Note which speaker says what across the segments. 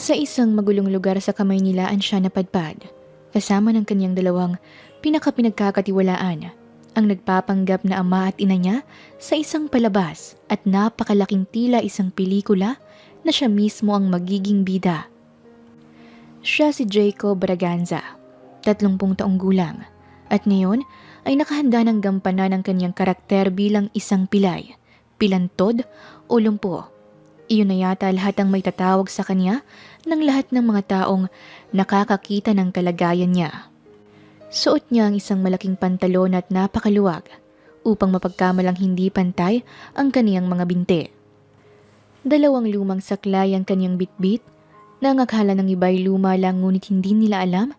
Speaker 1: Sa isang magulong lugar sa Kamaynilaan siya napadpad, kasama ng kanyang dalawang pinagkakatiwalaan, ang nagpapanggap na ama at ina niya sa isang palabas at napakalaking tila isang pelikula na siya mismo ang magiging bida. Siya si Jacob Braganza, 30 taong gulang, at ngayon ay nakahanda ng gampanan ng kanyang karakter bilang isang pilay, pilantod o lumpo. Iyon na yata lahat ang may tatawag sa kanya ng lahat ng mga taong nakakakita ng kalagayan niya. Suot niya ang isang malaking pantalon at napakaluwag upang mapagkamalang hindi pantay ang kaniyang mga binti. Dalawang lumang saklay ang kanyang bitbit na ang akala ng iba'y luma lang ngunit hindi nila alam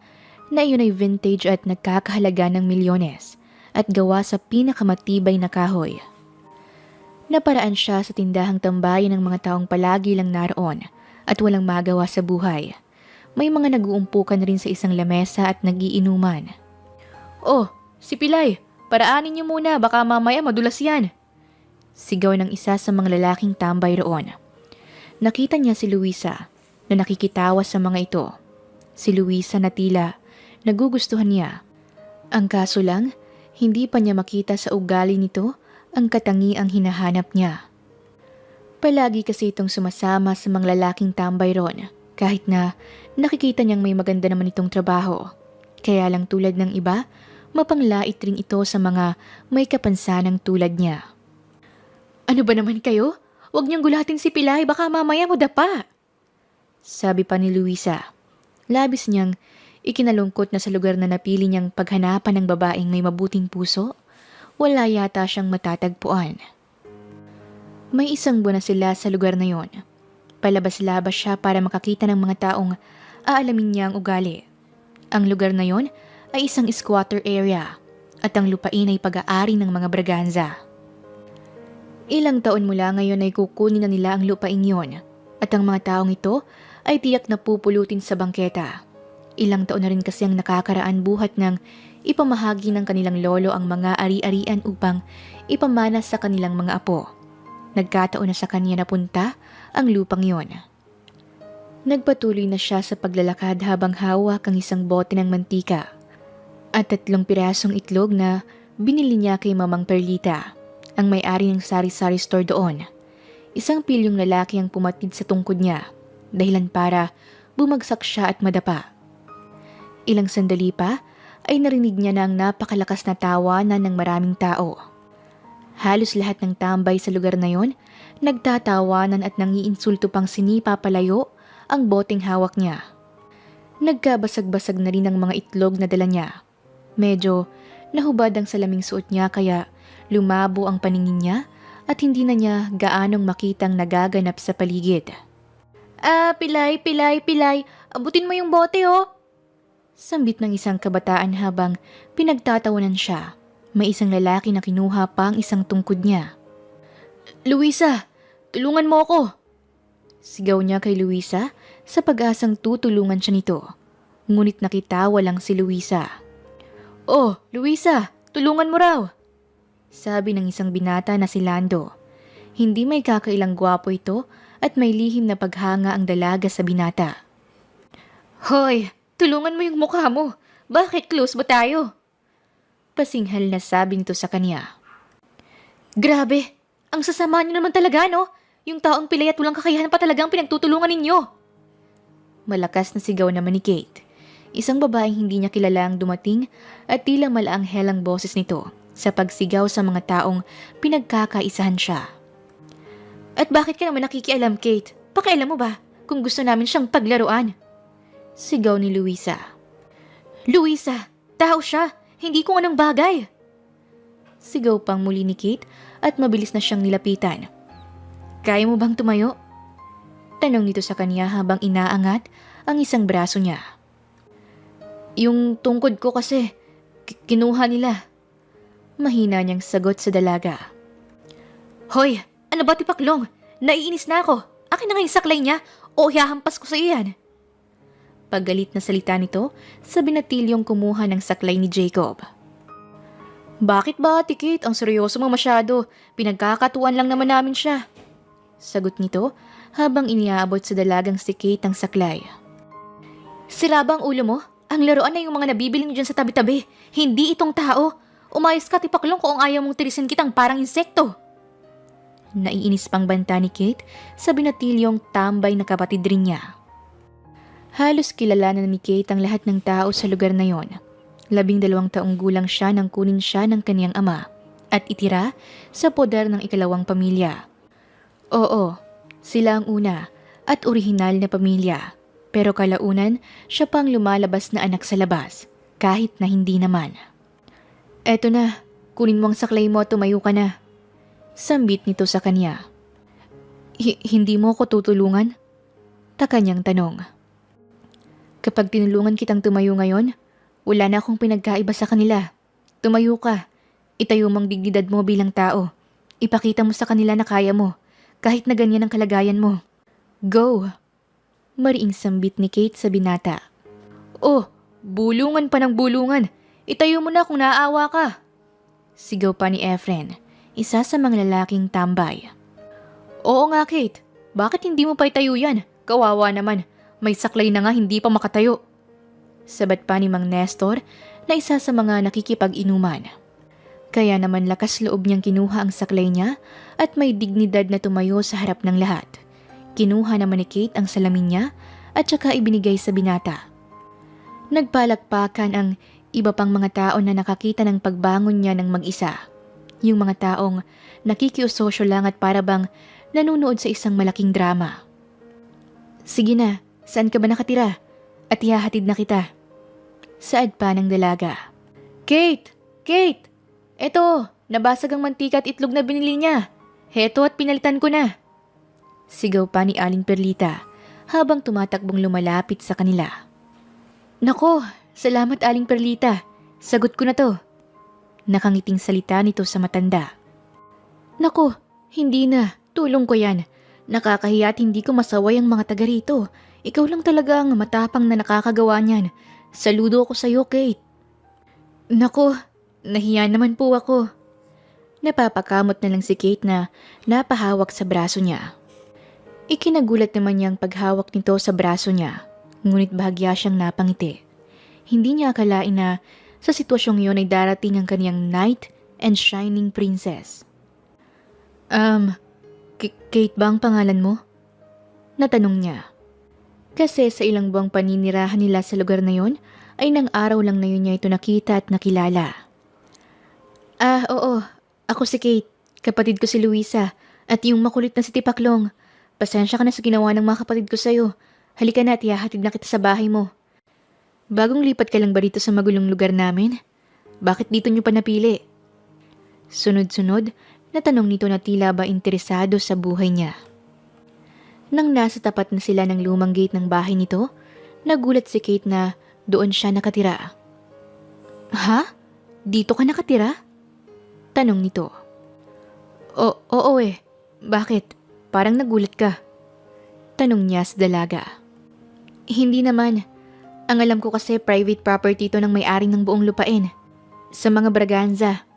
Speaker 1: na iyon ay vintage at nagkakahalaga ng milyones at gawa sa pinakamatibay na kahoy. Naparaan siya sa tindahang tambayan ng mga taong palagi lang naroon at walang magawa sa buhay. May mga nag-uumpukan rin sa isang lamesa at nagiinuman. "Oh, si Pilay, paraanin niyo muna, baka mamaya madulas yan." Sigaw ng isa sa mga lalaking tambay roon. Nakita niya si Luisa na nakikitawa sa mga ito. Si Luisa na tila nagugustuhan niya. Ang kaso lang, hindi pa niya makita sa ugali nito ang katangiang hinahanap niya. Palagi kasi itong sumasama sa mga lalaking tambay ron, kahit na nakikita niyang may maganda naman itong trabaho. Kaya lang tulad ng iba, mapanglait rin ito sa mga may kapansanang tulad niya. "Ano ba naman kayo? Huwag niyong gulatin si Pilay, baka mamaya madapa," sabi pa ni Luisa. Labis niyang ikinalungkot na sa lugar na napili niyang paghanapan ng babaeng may mabuting puso, wala yata siyang matatagpuan. May isang buwan na sila sa lugar na yon. Palabas-labas siya para makakita ng mga taong aalamin niya ang ugali. Ang lugar na yon ay isang squatter area at ang lupain ay pag-aari ng mga Braganza. Ilang taon mula ngayon ay kukunin na nila ang lupain yon at ang mga taong ito ay tiyak na pupulutin sa bangketa. Ilang taon na rin kasi ang nakakaraan buhat ng ipamahagi ng kanilang lolo ang mga ari-arian upang ipamana sa kanilang mga apo. Nagkataon na sa kanya napunta ang lupang yon. Nagpatuloy na siya sa paglalakad habang hawak ang isang bote ng mantika at 3 pirasong itlog na binili niya kay Mamang Perlita, ang may-ari ng sari-sari store doon. Isang pilyong lalaki ang pumatid sa tungkod niya, dahilan para bumagsak siya at madapa. Ilang sandali pa ay narinig niya na ang napakalakas na tawanan ng maraming tao. Halos lahat ng tambay sa lugar na yon nagtatawanan at nangiinsulto pang sinipa palayo ang boteng hawak niya. Nagkabasag-basag na rin ang mga itlog na dala niya. Medyo nahubad ang salaming suot niya kaya lumabo ang paningin niya at hindi na niya gaanong makitang nagaganap sa paligid. Pilay, Pilay, Pilay, abutin mo yung bote oh!" Sambit ng isang kabataan habang pinagtatawanan siya. May isang lalaki na kinuha pa ang isang tungkod niya. "Luisa, tulungan mo ako!" Sigaw niya kay Luisa sa pag-asang tutulungan siya nito. Ngunit nakitawa lang si Luisa. "Oh, Luisa, tulungan mo raw!" sabi ng isang binata na si Lando. Hindi may kakailang gwapo ito at may lihim na paghanga ang dalaga sa binata. "Hoy! Tulungan mo yung mukha mo. Bakit close ba tayo?" Pasinghal na sabi nito sa kanya. "Grabe! Ang sasama niyo naman talaga, no? Yung taong pilay at walang kakayahan pa talagang pinagtutulungan ninyo." Malakas na sigaw naman ni Kate. Isang babaeng hindi niya kilala ang dumating at tila malaanghel ang boses nito sa pagsigaw sa mga taong pinagkakaisahan siya. "At bakit ka naman nakikialam, Kate? Pakialam mo ba kung gusto namin siyang paglaruan?" Sigaw ni Luisa. "Luisa, tao siya, hindi kung anong bagay." Sigaw pang muli ni Kate at mabilis na siyang nilapitan. "Kaya mo bang tumayo?" Tanong nito sa kanya habang inaangat ang isang braso niya. "Yung tungkod ko kasi, kinuha nila." Mahina niyang sagot sa dalaga. "Hoy, ano ba tipaklong? Naiinis na ako. Akin na nga yung saklay niya o hihahampas ko sa iyan." Paggalit na salita nito sa binatilyong kumuha ng saklay ni Jacob. "Bakit ba, Ate Kate? Ang seryoso mo masyado. Pinagkakatuan lang naman namin siya." Sagot nito habang iniaabot sa dalagang si Kate ang saklay. Sira ba ang ulo mo? Ang laruan na yung mga nabibili niyo dyan sa tabi-tabi. Hindi itong tao. Umayos ka, tipaklong, kung ayaw mong tirisin kitang parang insekto. Naiinis pang banta ni Kate sa binatilyong tambay na kapatid rin niya. Halos kilala na ni Kate ang lahat ng tao sa lugar na yon. 12 taong gulang siya nang kunin siya ng kaniyang ama at itira sa poder ng ikalawang pamilya. Oo, sila ang una at orihinal na pamilya. Pero kalaunan, siya pang lumalabas na anak sa labas, kahit na hindi naman. Eto na, kunin mo ang saklay mo at tumayo ka na. Sambit nito sa kanya. Hindi mo ako tutulungan? Taka niyang tanong. Kapag tinulungan kitang tumayo ngayon, wala na akong pinagkaiba sa kanila. Tumayo ka. Itayo mong dignidad mo bilang tao. Ipakita mo sa kanila na kaya mo, kahit na ganyan ang kalagayan mo. Go! Mariing sambit ni Kate sa binata. Oh, bulungan pa ng bulungan. Itayo mo na kung naaawa ka. Sigaw pa ni Efren, isa sa mga lalaking tambay. Oo nga Kate, bakit hindi mo pa itayo yan? Kawawa naman, may saklay na nga hindi pa makatayo. Sabat pa ni Mang Nestor na isa sa mga nakikipag-inuman. Kaya naman lakas loob niyang kinuha ang saklay niya at may dignidad na tumayo sa harap ng lahat. Kinuha naman ni Kate ang salamin niya at saka ibinigay sa binata. Nagpalakpakan ang iba pang mga tao na nakakita ng pagbangon niya ng mag-isa. Yung mga taong nakikiusosyo lang at parabang nanunood sa isang malaking drama. Sige na, saan ka ba nakatira? At ihahatid na kita. Saad pa ng dalaga. Kate! Kate! Eto, nabasag ang mantika at itlog na binili niya. Heto at pinalitan ko na. Sigaw pa ni Aling Perlita habang tumatakbong lumalapit sa kanila. Nako, salamat Aling Perlita. Sagot ko na to. Nakangiting salita nito sa matanda. Nako, hindi na. Tulong ko yan. Nakakahiya at hindi ko masaway ang mga taga rito. Ikaw lang talaga ang matapang na nakakagawa niyan. Saludo ko sa'yo, Kate. Nako, nahiya naman po ako. Napapakamot na lang si Kate na napahawak sa braso niya. Ikinagulat naman niyang paghawak nito sa braso niya, ngunit bahagya siyang napangiti. Hindi niya akalain na sa sitwasyong iyon ay darating ang kaniyang knight and shining princess. Kate ba ang pangalan mo? Natanong niya. Kasi sa ilang buwang paninirahan nila sa lugar na yon, ay nang araw lang na yun niya ito nakita at nakilala. Oo, ako si Kate, kapatid ko si Luisa, at yung makulit na si Tipaklong. Pasensya ka na sa ginawa ng mga kapatid ko sa'yo. Halika na at ihahatid na kita sa bahay mo. Bagong lipat ka lang ba rito sa magulong lugar namin? Bakit dito niyo pa napili? Sunod-sunod, natanong nito na tila ba interesado sa buhay niya. Nang nasa tapat na sila ng lumang gate ng bahay nito, nagulat si Kate na doon siya nakatira. Ha? Dito ka nakatira? Tanong nito. Oo Bakit? Parang nagulat ka. Tanong niya sa dalaga. Hindi naman. Ang alam ko kasi private property ito ng may-ari ng buong lupain. Sa mga Braganza.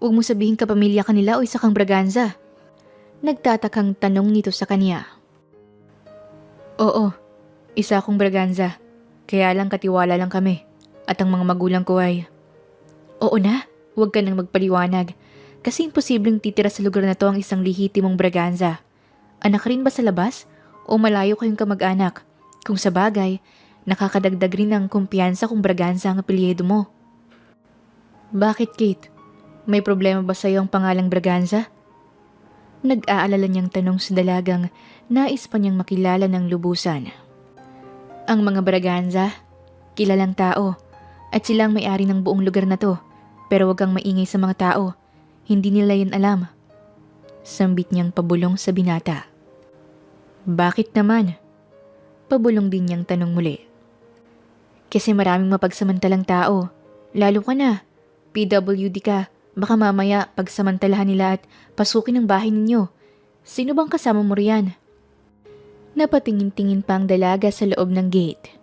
Speaker 1: Huwag mo sabihin kapamilya kanila o isa kang Braganza. Nagtatakang tanong nito sa kanya. Oo, isa akong Braganza. Kaya lang katiwala lang kami. At ang mga magulang ko ay... Oo na, huwag ka nang magpaliwanag. Kasi imposibleng titira sa lugar na to ang isang lihitimong Braganza. Anak rin ba sa labas? O malayo kayong kamag-anak? Kung sa bagay, nakakadagdag rin ng kumpiyansa kung Braganza ang apelyido mo. Bakit, Kate? May problema ba sa'yo ang pangalang Braganza? Nag-aalala niyang tanong sa dalagang nais pa niyang makilala ng lubusan. Ang mga Braganza, kilalang tao, at silang may-ari ng buong lugar na to. Pero wag kang maingay sa mga tao. Hindi nila yun alam. Sambit niyang pabulong sa binata. Bakit naman? Pabulong din niyang tanong muli. Kasi maraming mapagsamantalang tao. Lalo ka na. PWD ka. Baka mamaya pagsamantalahan nila at pasukin ang bahay ninyo. Sino bang kasama mo riyan? Napatingin-tingin pa ang dalaga sa loob ng gate.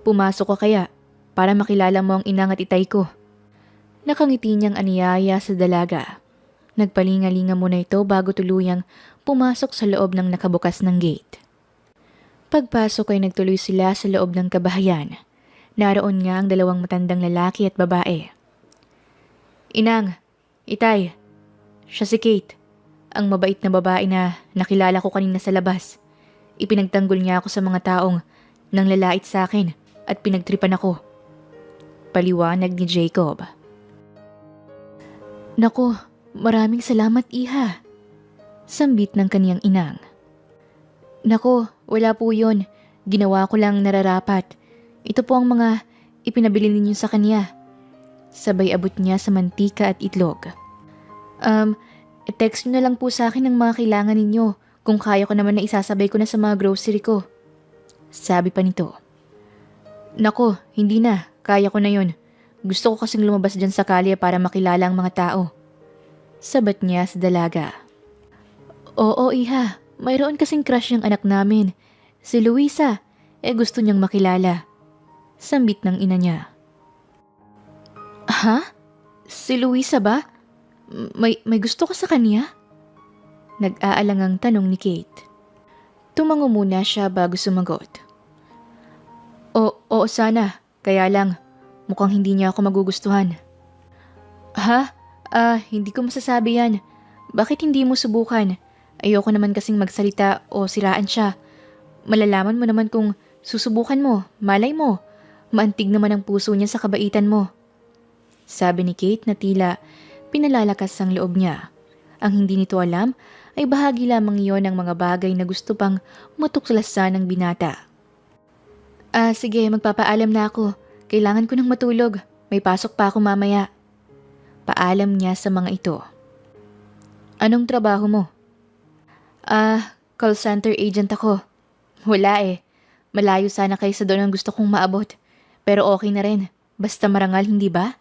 Speaker 1: Pumasok ka kaya para makilala mo ang inang at itay ko. Nakangiti niyang aniyaya sa dalaga. Nagpalinga-linga muna ito bago tuluyang pumasok sa loob ng nakabukas ng gate. Pagpasok ay nagtuloy sila sa loob ng kabahayan. Naroon nga ang dalawang matandang lalaki at babae. Inang, Itay, siya si Kate, ang mabait na babae na nakilala ko kanina sa labas. Ipinagtanggol niya ako sa mga taong nang lalait sa akin at pinagtripan ako. Paliwanag ni Jacob. Naku, maraming salamat iha. Sambit ng kaniyang inang. Naku, wala po yun. Ginawa ko lang nararapat. Ito po ang mga ipinabili ninyo sa kanya. Sabay abot niya sa mantika at itlog. Text nyo na lang po sa akin ang mga kailangan ninyo kung kaya ko naman na isasabay ko na sa mga grocery ko. Sabi pa nito. Nako, hindi na. Kaya ko na yun. Gusto ko kasing lumabas dyan sa kalye para makilala ang mga tao. Sabat niya sa dalaga. Oo, iha. Mayroon kasing crush yung anak namin. Si Luisa. Gusto niyang makilala. Sambit ng ina niya. Ha? Si Luisa ba? May gusto ka sa kanya? Nag-aalangang tanong ni Kate. Tumango muna siya bago sumagot. Oo sana. Kaya lang, mukhang hindi niya ako magugustuhan. Ha? Hindi ko masasabi yan. Bakit hindi mo subukan? Ayoko naman kasing magsalita o siraan siya. Malalaman mo naman kung susubukan mo, malay mo. Maantig naman ang puso niya sa kabaitan mo. Sabi ni Kate na tila pinalalakas ang loob niya. Ang hindi nito alam ay bahagi lamang iyon ng mga bagay na gusto pang matuklasan ng binata. Sige, magpapaalam na ako. Kailangan ko ng matulog. May pasok pa ako mamaya. Paalam niya sa mga ito. Anong trabaho mo? Call center agent ako. Wala eh. Malayo sana kaysa doon ang gusto kong maabot. Pero okay na rin. Basta marangal, hindi ba?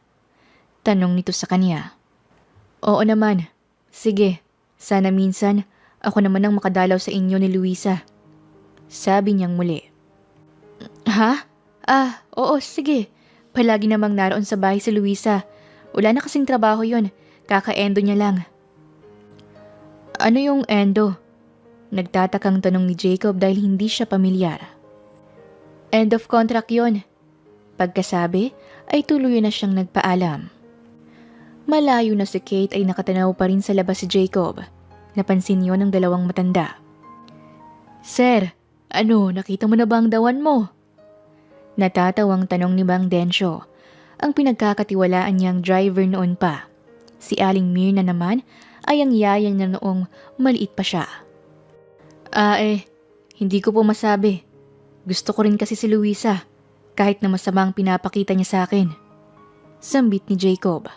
Speaker 1: Tanong nito sa kanya. Oo naman. Sige. Sana minsan, ako naman ang makadalaw sa inyo ni Luisa. Sabi niyang muli. Ha? Oo, sige. Palagi namang naroon sa bahay si Luisa. Wala na kasing trabaho yon. Kaka-endo niya lang. Ano yung endo? Nagtatakang tanong ni Jacob dahil hindi siya pamilyar. End of contract yon. Pagkasabi, ay tuloy na siyang nagpaalam. Malayo na si Kate ay nakatanaw pa rin sa labas si Jacob. Napansin yon ng dalawang matanda. Sir, nakita mo na ba ang dawan mo? Natatawang tanong ni Mang Densyo, ang pinagkakatiwalaan niyang driver noon pa. Si Aling Mirna naman ay ang yaya niya noong maliit pa siya. Hindi ko po masabi. Gusto ko rin kasi si Luisa, kahit na masamang pinapakita niya sa akin. Sambit ni Jacob.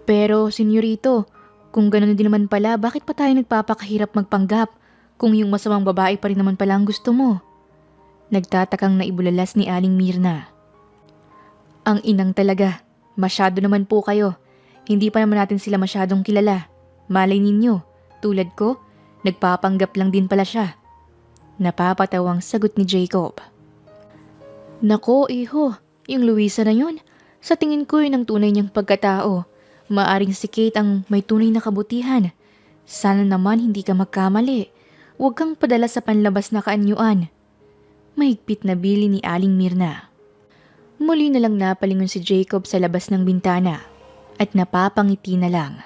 Speaker 1: Pero, senyorito, kung gano'n din naman pala, bakit pa tayo nagpapakahirap magpanggap kung yung masamang babae pa rin naman pala ang gusto mo? Nagtatakang naibulalas ni Aling Mirna. Ang inang talaga, masyado naman po kayo. Hindi pa naman natin sila masyadong kilala. Malay ninyo, tulad ko, nagpapanggap lang din pala siya. Napapatawang sagot ni Jacob. Nako, iho, yung Luisa na yun, sa tingin ko yun ang tunay niyang pagkatao. Maaring si Kate ang may tunay na kabutihan. Sana naman hindi ka magkamali. Huwag kang padala sa panlabas na kaanyuan. Mahigpit na bili ni Aling Mirna. Muli na lang napalingon si Jacob sa labas ng bintana at napapangiti na lang.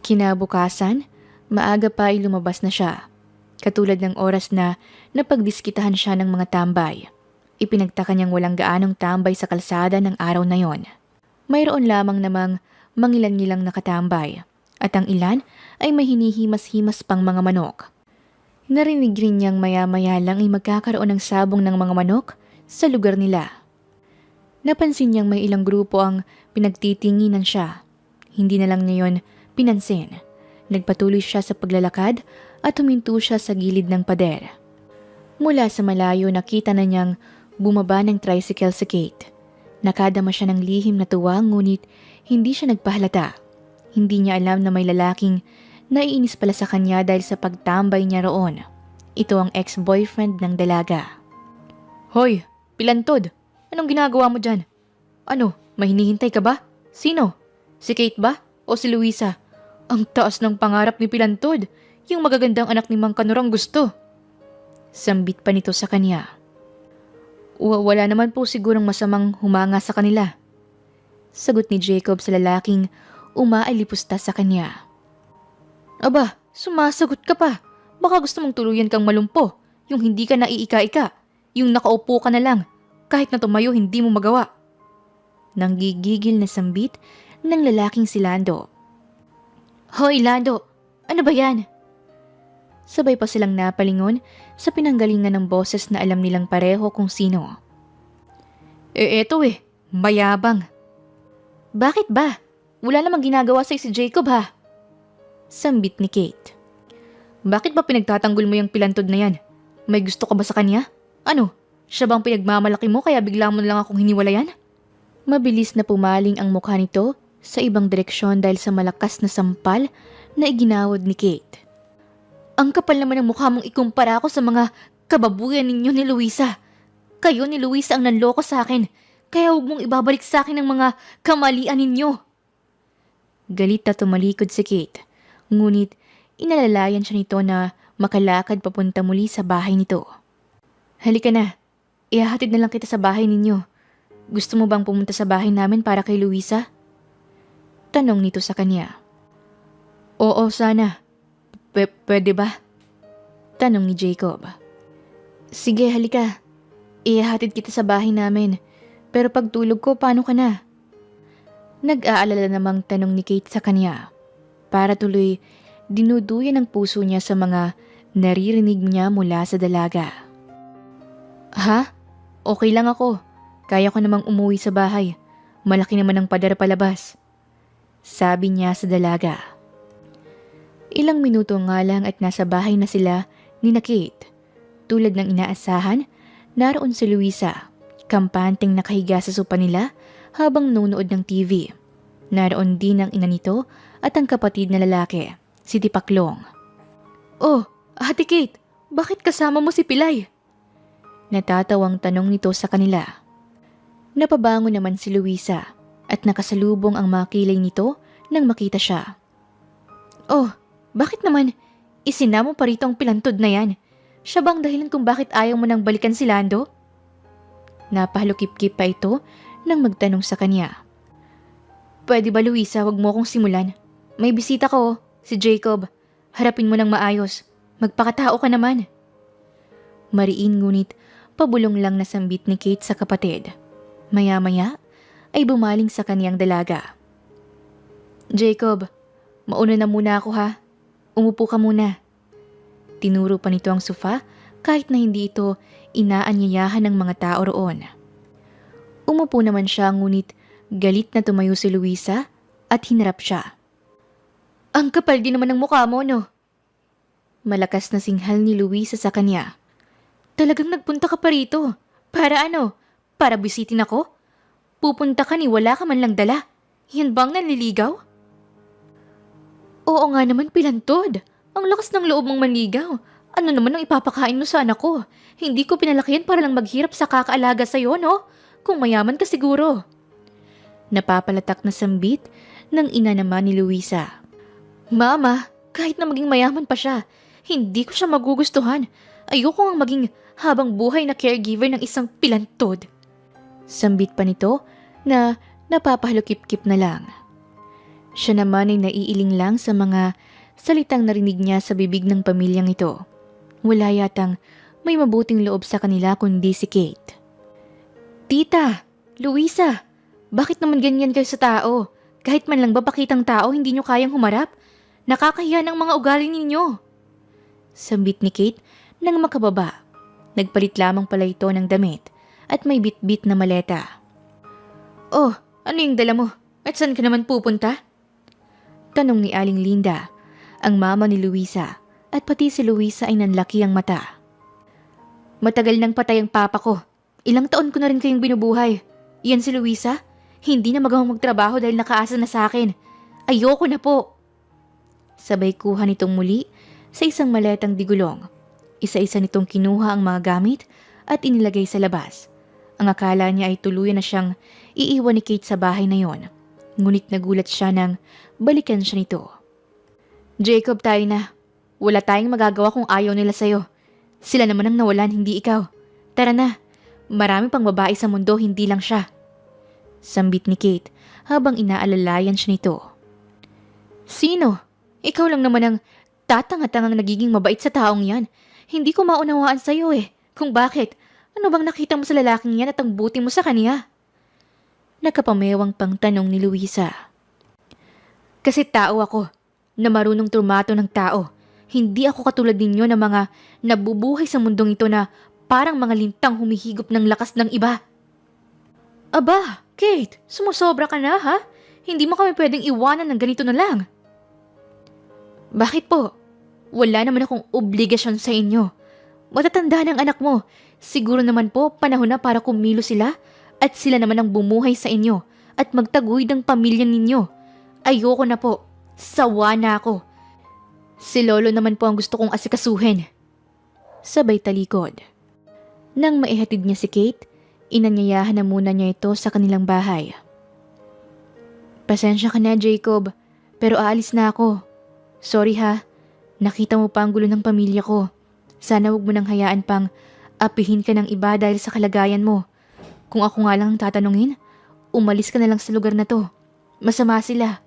Speaker 1: Kinabukasan, maaga pa ay lumabas na siya. Katulad ng oras na napagdiskitahan siya ng mga tambay. Ipinagtaka niyang walang gaanong tambay sa kalsada ng araw na yon. Mayroon lamang namang mangilan-ngilang nakatambay at ang ilan ay may hinihimas-himas pang mga manok. Narinig rin niyang maya-maya lang ay magkakaroon ng sabong ng mga manok sa lugar nila. Napansin niyang may ilang grupo ang pinagtitinginan siya. Hindi na lang niya yon pinansin. Nagpatuloy siya sa paglalakad at huminto siya sa gilid ng pader. Mula sa malayo nakita na niyang bumaba ng tricycle si Kate. Nakadama siya ng lihim na tuwa ngunit hindi siya nagpahalata. Hindi niya alam na may lalaking naiinis pala sa kanya dahil sa pagtambay niya roon. Ito ang ex-boyfriend ng dalaga. Hoy, Pilantod! Anong ginagawa mo dyan? May hinihintay ka ba? Sino? Si Kate ba? O si Luisa? Ang taas ng pangarap ni Pilantod. yung magagandang anak ni Mang Kanurang gusto. Sambit pa nito sa kanya. Wala naman po sigurong masamang humanga sa kanila. Sagot ni Jacob sa lalaking umaalipusta sa kanya. Aba, sumasagot ka pa. Baka gusto mong tuluyan kang malumpo, yung hindi ka naiika-ika, yung nakaupo ka na lang, kahit na tumayo hindi mo magawa. Nanggigigil na sambit ng lalaking si Lando. Hoy Lando, ano ba yan? Sabay pa silang napalingon sa pinanggalingan ng boses na alam nilang pareho kung sino. Eto mayabang. Bakit ba? Wala namang ginagawa sa'yo si Jacob ha? Sambit ni Kate. Bakit ba pinagtatanggol mo yung pilantod na yan? May gusto ka ba sa kanya? Ano? Siya bang pinagmamalaki mo kaya bigla mo lang akong hiniwalayan? Mabilis na pumaling ang mukha nito sa ibang direksyon dahil sa malakas na sampal na iginawad ni Kate. Ang kapal naman ng mukha mong ikumpara ako sa mga kababuyan ninyo ni Luisa. Kayo ni Luisa ang nanloko sa akin, kaya huwag mong ibabalik sa akin ang mga kamalian ninyo. Galit na tumalikod si Kate, ngunit inalalayan siya nito na makalakad papunta muli sa bahay nito. Halika na, ihahatid na lang kita sa bahay ninyo. Gusto mo bang pumunta sa bahay namin para kay Luisa? Tanong nito sa kanya. Oo, sana. Pwede ba? Tanong ni Jacob. Sige, halika. Ihahatid kita sa bahay namin. Pero pag tulog ko, paano ka na? Nag-aalala namang tanong ni Kate sa kanya. Para tuloy, dinuduyan ang puso niya sa mga naririnig niya mula sa dalaga. Ha? Okay lang ako. Kaya ko namang umuwi sa bahay. Malaki naman ang pader palabas. Sabi niya sa dalaga. Ilang minuto nga lang at nasa bahay na sila ni na Kate. Tulad ng inaasahan, naroon si Luisa, kampanteng nakahiga sa sopa nila habang nunood ng TV. Naroon din ang ina nito at ang kapatid na lalaki, si Tipaklong. Oh, Ate Kate, bakit kasama mo si Pilay? Natatawang tanong nito sa kanila. Napabango naman si Luisa at nakasalubong ang mga kilay nito nang makita siya. Oh, bakit naman isinama mo pa rito ang pilantod na yan? Siya bang dahilan kung bakit ayaw mo nang balikan si Lando? Napahalukip-kip pa ito nang magtanong sa kanya. Pwede ba Luisa, wag mo akong simulan? May bisita ko, si Jacob. Harapin mo nang maayos. Magpakatao ka naman. Mariin ngunit pabulong lang na sambit ni Kate sa kapatid. Maya-maya ay bumaling sa kaniyang dalaga. Jacob, mauna na muna ako ha. Umupo ka muna. Tinuro pa nito ang sofa kahit na hindi ito inaanyayahan ng mga tao roon. Umupo naman siya ngunit galit na tumayo si Luisa at hinarap siya. Ang kapal din naman ng mukha mo, no? Malakas na singhal ni Luisa sa kanya. Talagang nagpunta ka pa rito. Para ano? Para bisitin ako? Pupunta ka ni wala ka man lang dala. Yan bang nanliligaw? Oo nga naman, pilantod. Ang lakas ng loob mong manligaw. Ano naman ang ipapakain mo sa anak ko? Hindi ko pinalakihan para lang maghirap sa kakaalaga sa'yo, no? Kung mayaman ka siguro. Napapalatak na sambit ng ina naman ni Luisa. Mama, kahit na maging mayaman pa siya, hindi ko siya magugustuhan. Ayoko ang maging habang buhay na caregiver ng isang pilantod. Sambit pa nito na napapahalukip-kip na lang. Siya naman ay naiiling lang sa mga salitang narinig niya sa bibig ng pamilyang ito. Wala yatang may mabuting loob sa kanila kundi si Kate. Tita, Luisa, bakit naman ganyan kayo sa tao? Kahit man lang babakitang tao, hindi nyo kayang humarap? Nakakahiya ng mga ugali ninyo. Sambit ni Kate nang makababa. Nagpalit lamang pala ito ng damit at may bit-bit na maleta. Oh, ano yung dala mo? At saan ka naman pupunta? Tanong ni Aling Linda, ang mama ni Luisa, at pati si Luisa ay nanlaki ang mata. Matagal nang patay ang papa ko. Ilang taon ko na rin kayong binubuhay. Yan si Luisa? Hindi na magawang magtrabaho dahil nakaasa na sa akin. Ayoko na po. Sabay kuha nitong muli sa isang maletang digulong. Isa-isa nitong kinuha ang mga gamit at inilagay sa labas. Ang akala niya ay tuluyan na siyang iiwan ni Kate sa bahay na yon. Ngunit nagulat siya nang balikan siya nito. Jacob, tayo na. Wala tayong magagawa kung ayaw nila sa'yo. Sila naman ang nawalan, hindi ikaw. Tara na, marami pang babae sa mundo, hindi lang siya. Sambit ni Kate habang inaalalayan siya nito. Sino? Ikaw lang naman ang tatanga-tangang nagiging mabait sa taong yan. Hindi ko maunawaan sa'yo kung bakit. Ano bang nakita mo sa lalaking yan at ang buti mo sa kanya? Nakapamewang pang tanong ni Luisa. Kasi tao ako, na marunong trumato ng tao. Hindi ako katulad ninyo na mga nabubuhay sa mundong ito na parang mga lintang humihigop ng lakas ng iba. Aba, Kate, sumusobra ka na ha? Hindi mo kami pwedeng iwanan ng ganito na lang. Bakit po? Wala naman akong obligasyon sa inyo. Matatanda ng anak mo. Siguro naman po panahon na para kumilo sila at sila naman ang bumuhay sa inyo at magtaguyod ang pamilya ninyo. Ayoko na po. Sawa na ako. Si Lolo naman po ang gusto kong asikasuhin. Sabay talikod. Nang maihatid niya si Kate, inanyayahan na muna niya ito sa kanilang bahay. Pasensya ka na, Jacob, pero aalis na ako. Sorry ha, nakita mo pa ang gulo ng pamilya ko. Sana huwag mo nang hayaan pang apihin ka ng iba dahil sa kalagayan mo. Kung ako nga lang ang tatanungin, umalis ka na lang sa lugar na to. Masama sila.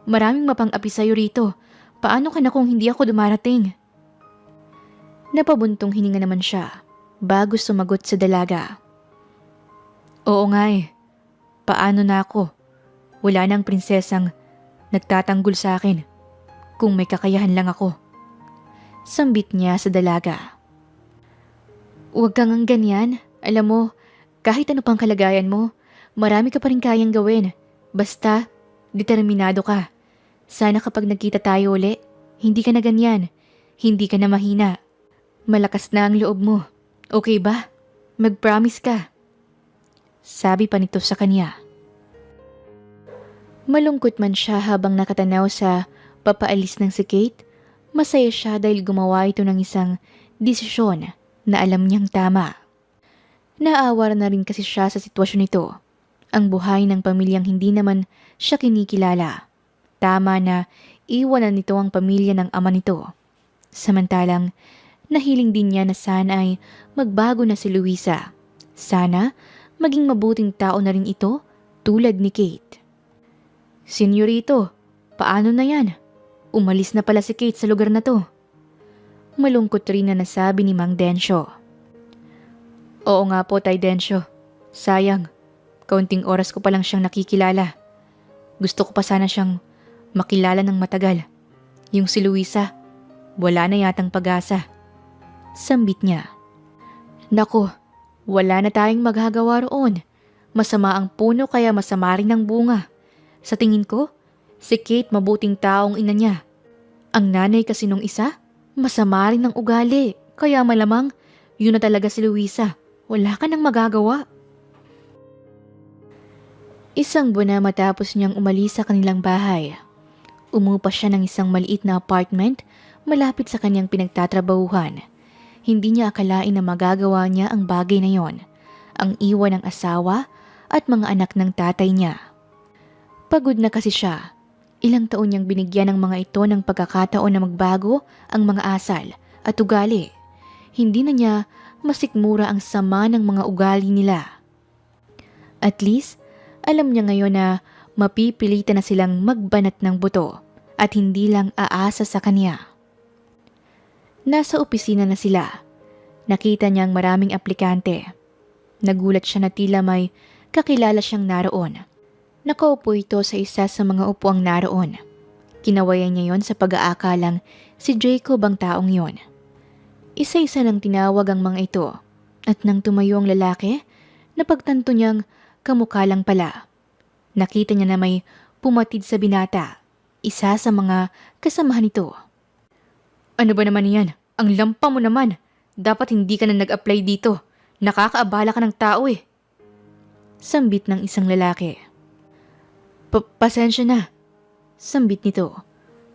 Speaker 1: Maraming mapang-api sa'yo rito. Paano ka na kung hindi ako dumarating? Napabuntong hininga naman siya bago sumagot sa dalaga. Oo nga Paano na ako? Wala nang prinsesang nagtatanggol sa akin. Kung may kakayahan lang ako. Sambit niya sa dalaga. Huwag kang ang ganyan. Alam mo, kahit ano pang kalagayan mo, marami ka pa rin kayang gawin. Basta, determinado ka. Sana kapag nagkita tayo uli, hindi ka na ganyan. Hindi ka na mahina. Malakas na ang loob mo. Okay ba? Mag-promise ka. Sabi pa nito sa kanya. Malungkot man siya habang nakatanaw sa papaalis ng si Kate, masaya siya dahil gumawa ito ng isang desisyon na alam niyang tama. Naawa na rin kasi siya sa sitwasyon nito. Ang buhay ng pamilyang hindi naman siya kinikilala. Tama na iwanan nito ang pamilya ng ama nito. Samantalang, nahiling din niya na sana ay magbago na si Luisa. Sana, maging mabuting tao na rin ito tulad ni Kate. Senyorito, paano na yan? Umalis na pala si Kate sa lugar na to. Malungkot rin na nasabi ni Mang Densyo. Oo nga po, Tay Densyo. Sayang, kaunting oras ko pa lang siyang nakikilala. Gusto ko pa sana siyang makilala ng matagal. Yung si Luisa, wala na yatang pag-asa. Sambit niya. Naku, wala na tayong magagawa roon. Masama ang puno kaya masama rin ang bunga. Sa tingin ko, si Kate mabuting taong ina niya. Ang nanay kasi nung isa, masama rin ang ugali. Kaya malamang, yun na talaga si Luisa. Wala ka nang magagawa. Isang buwan na matapos niyang umalis sa kanilang bahay. Umupa siya ng isang maliit na apartment malapit sa kanyang pinagtatrabahuhan. Hindi niya akalain na magagawa niya ang bagay na yon. Ang iwan ng asawa at mga anak ng tatay niya. Pagod na kasi siya. Ilang taon niyang binigyan ng mga ito ng pagkakataon na magbago ang mga asal at ugali. Hindi na niya masikmura ang sama ng mga ugali nila. At least, alam niya ngayon na mapipilitan na silang magbanat ng buto at hindi lang aasa sa kanya. Nasa opisina na sila. Nakita niyang maraming aplikante. Nagulat siya na tila may kakilala siyang naroon. Nakaupo ito sa isa sa mga upuang naroon. Kinawayan niya yon sa pag-aakalang si Jacob ang taong yon. Isa-isa nang tinawag ang mga ito at nang tumayo ang lalaki, napagtanto niyang kamukha lang pala. Nakita niya na may pumatid sa binata, isa sa mga kasamahan nito. Ano ba naman yan? Ang lampa mo naman. Dapat hindi ka na nag-apply dito. Nakakaabala ka ng tao Sambit ng isang lalaki. Pasensya na. Sambit nito.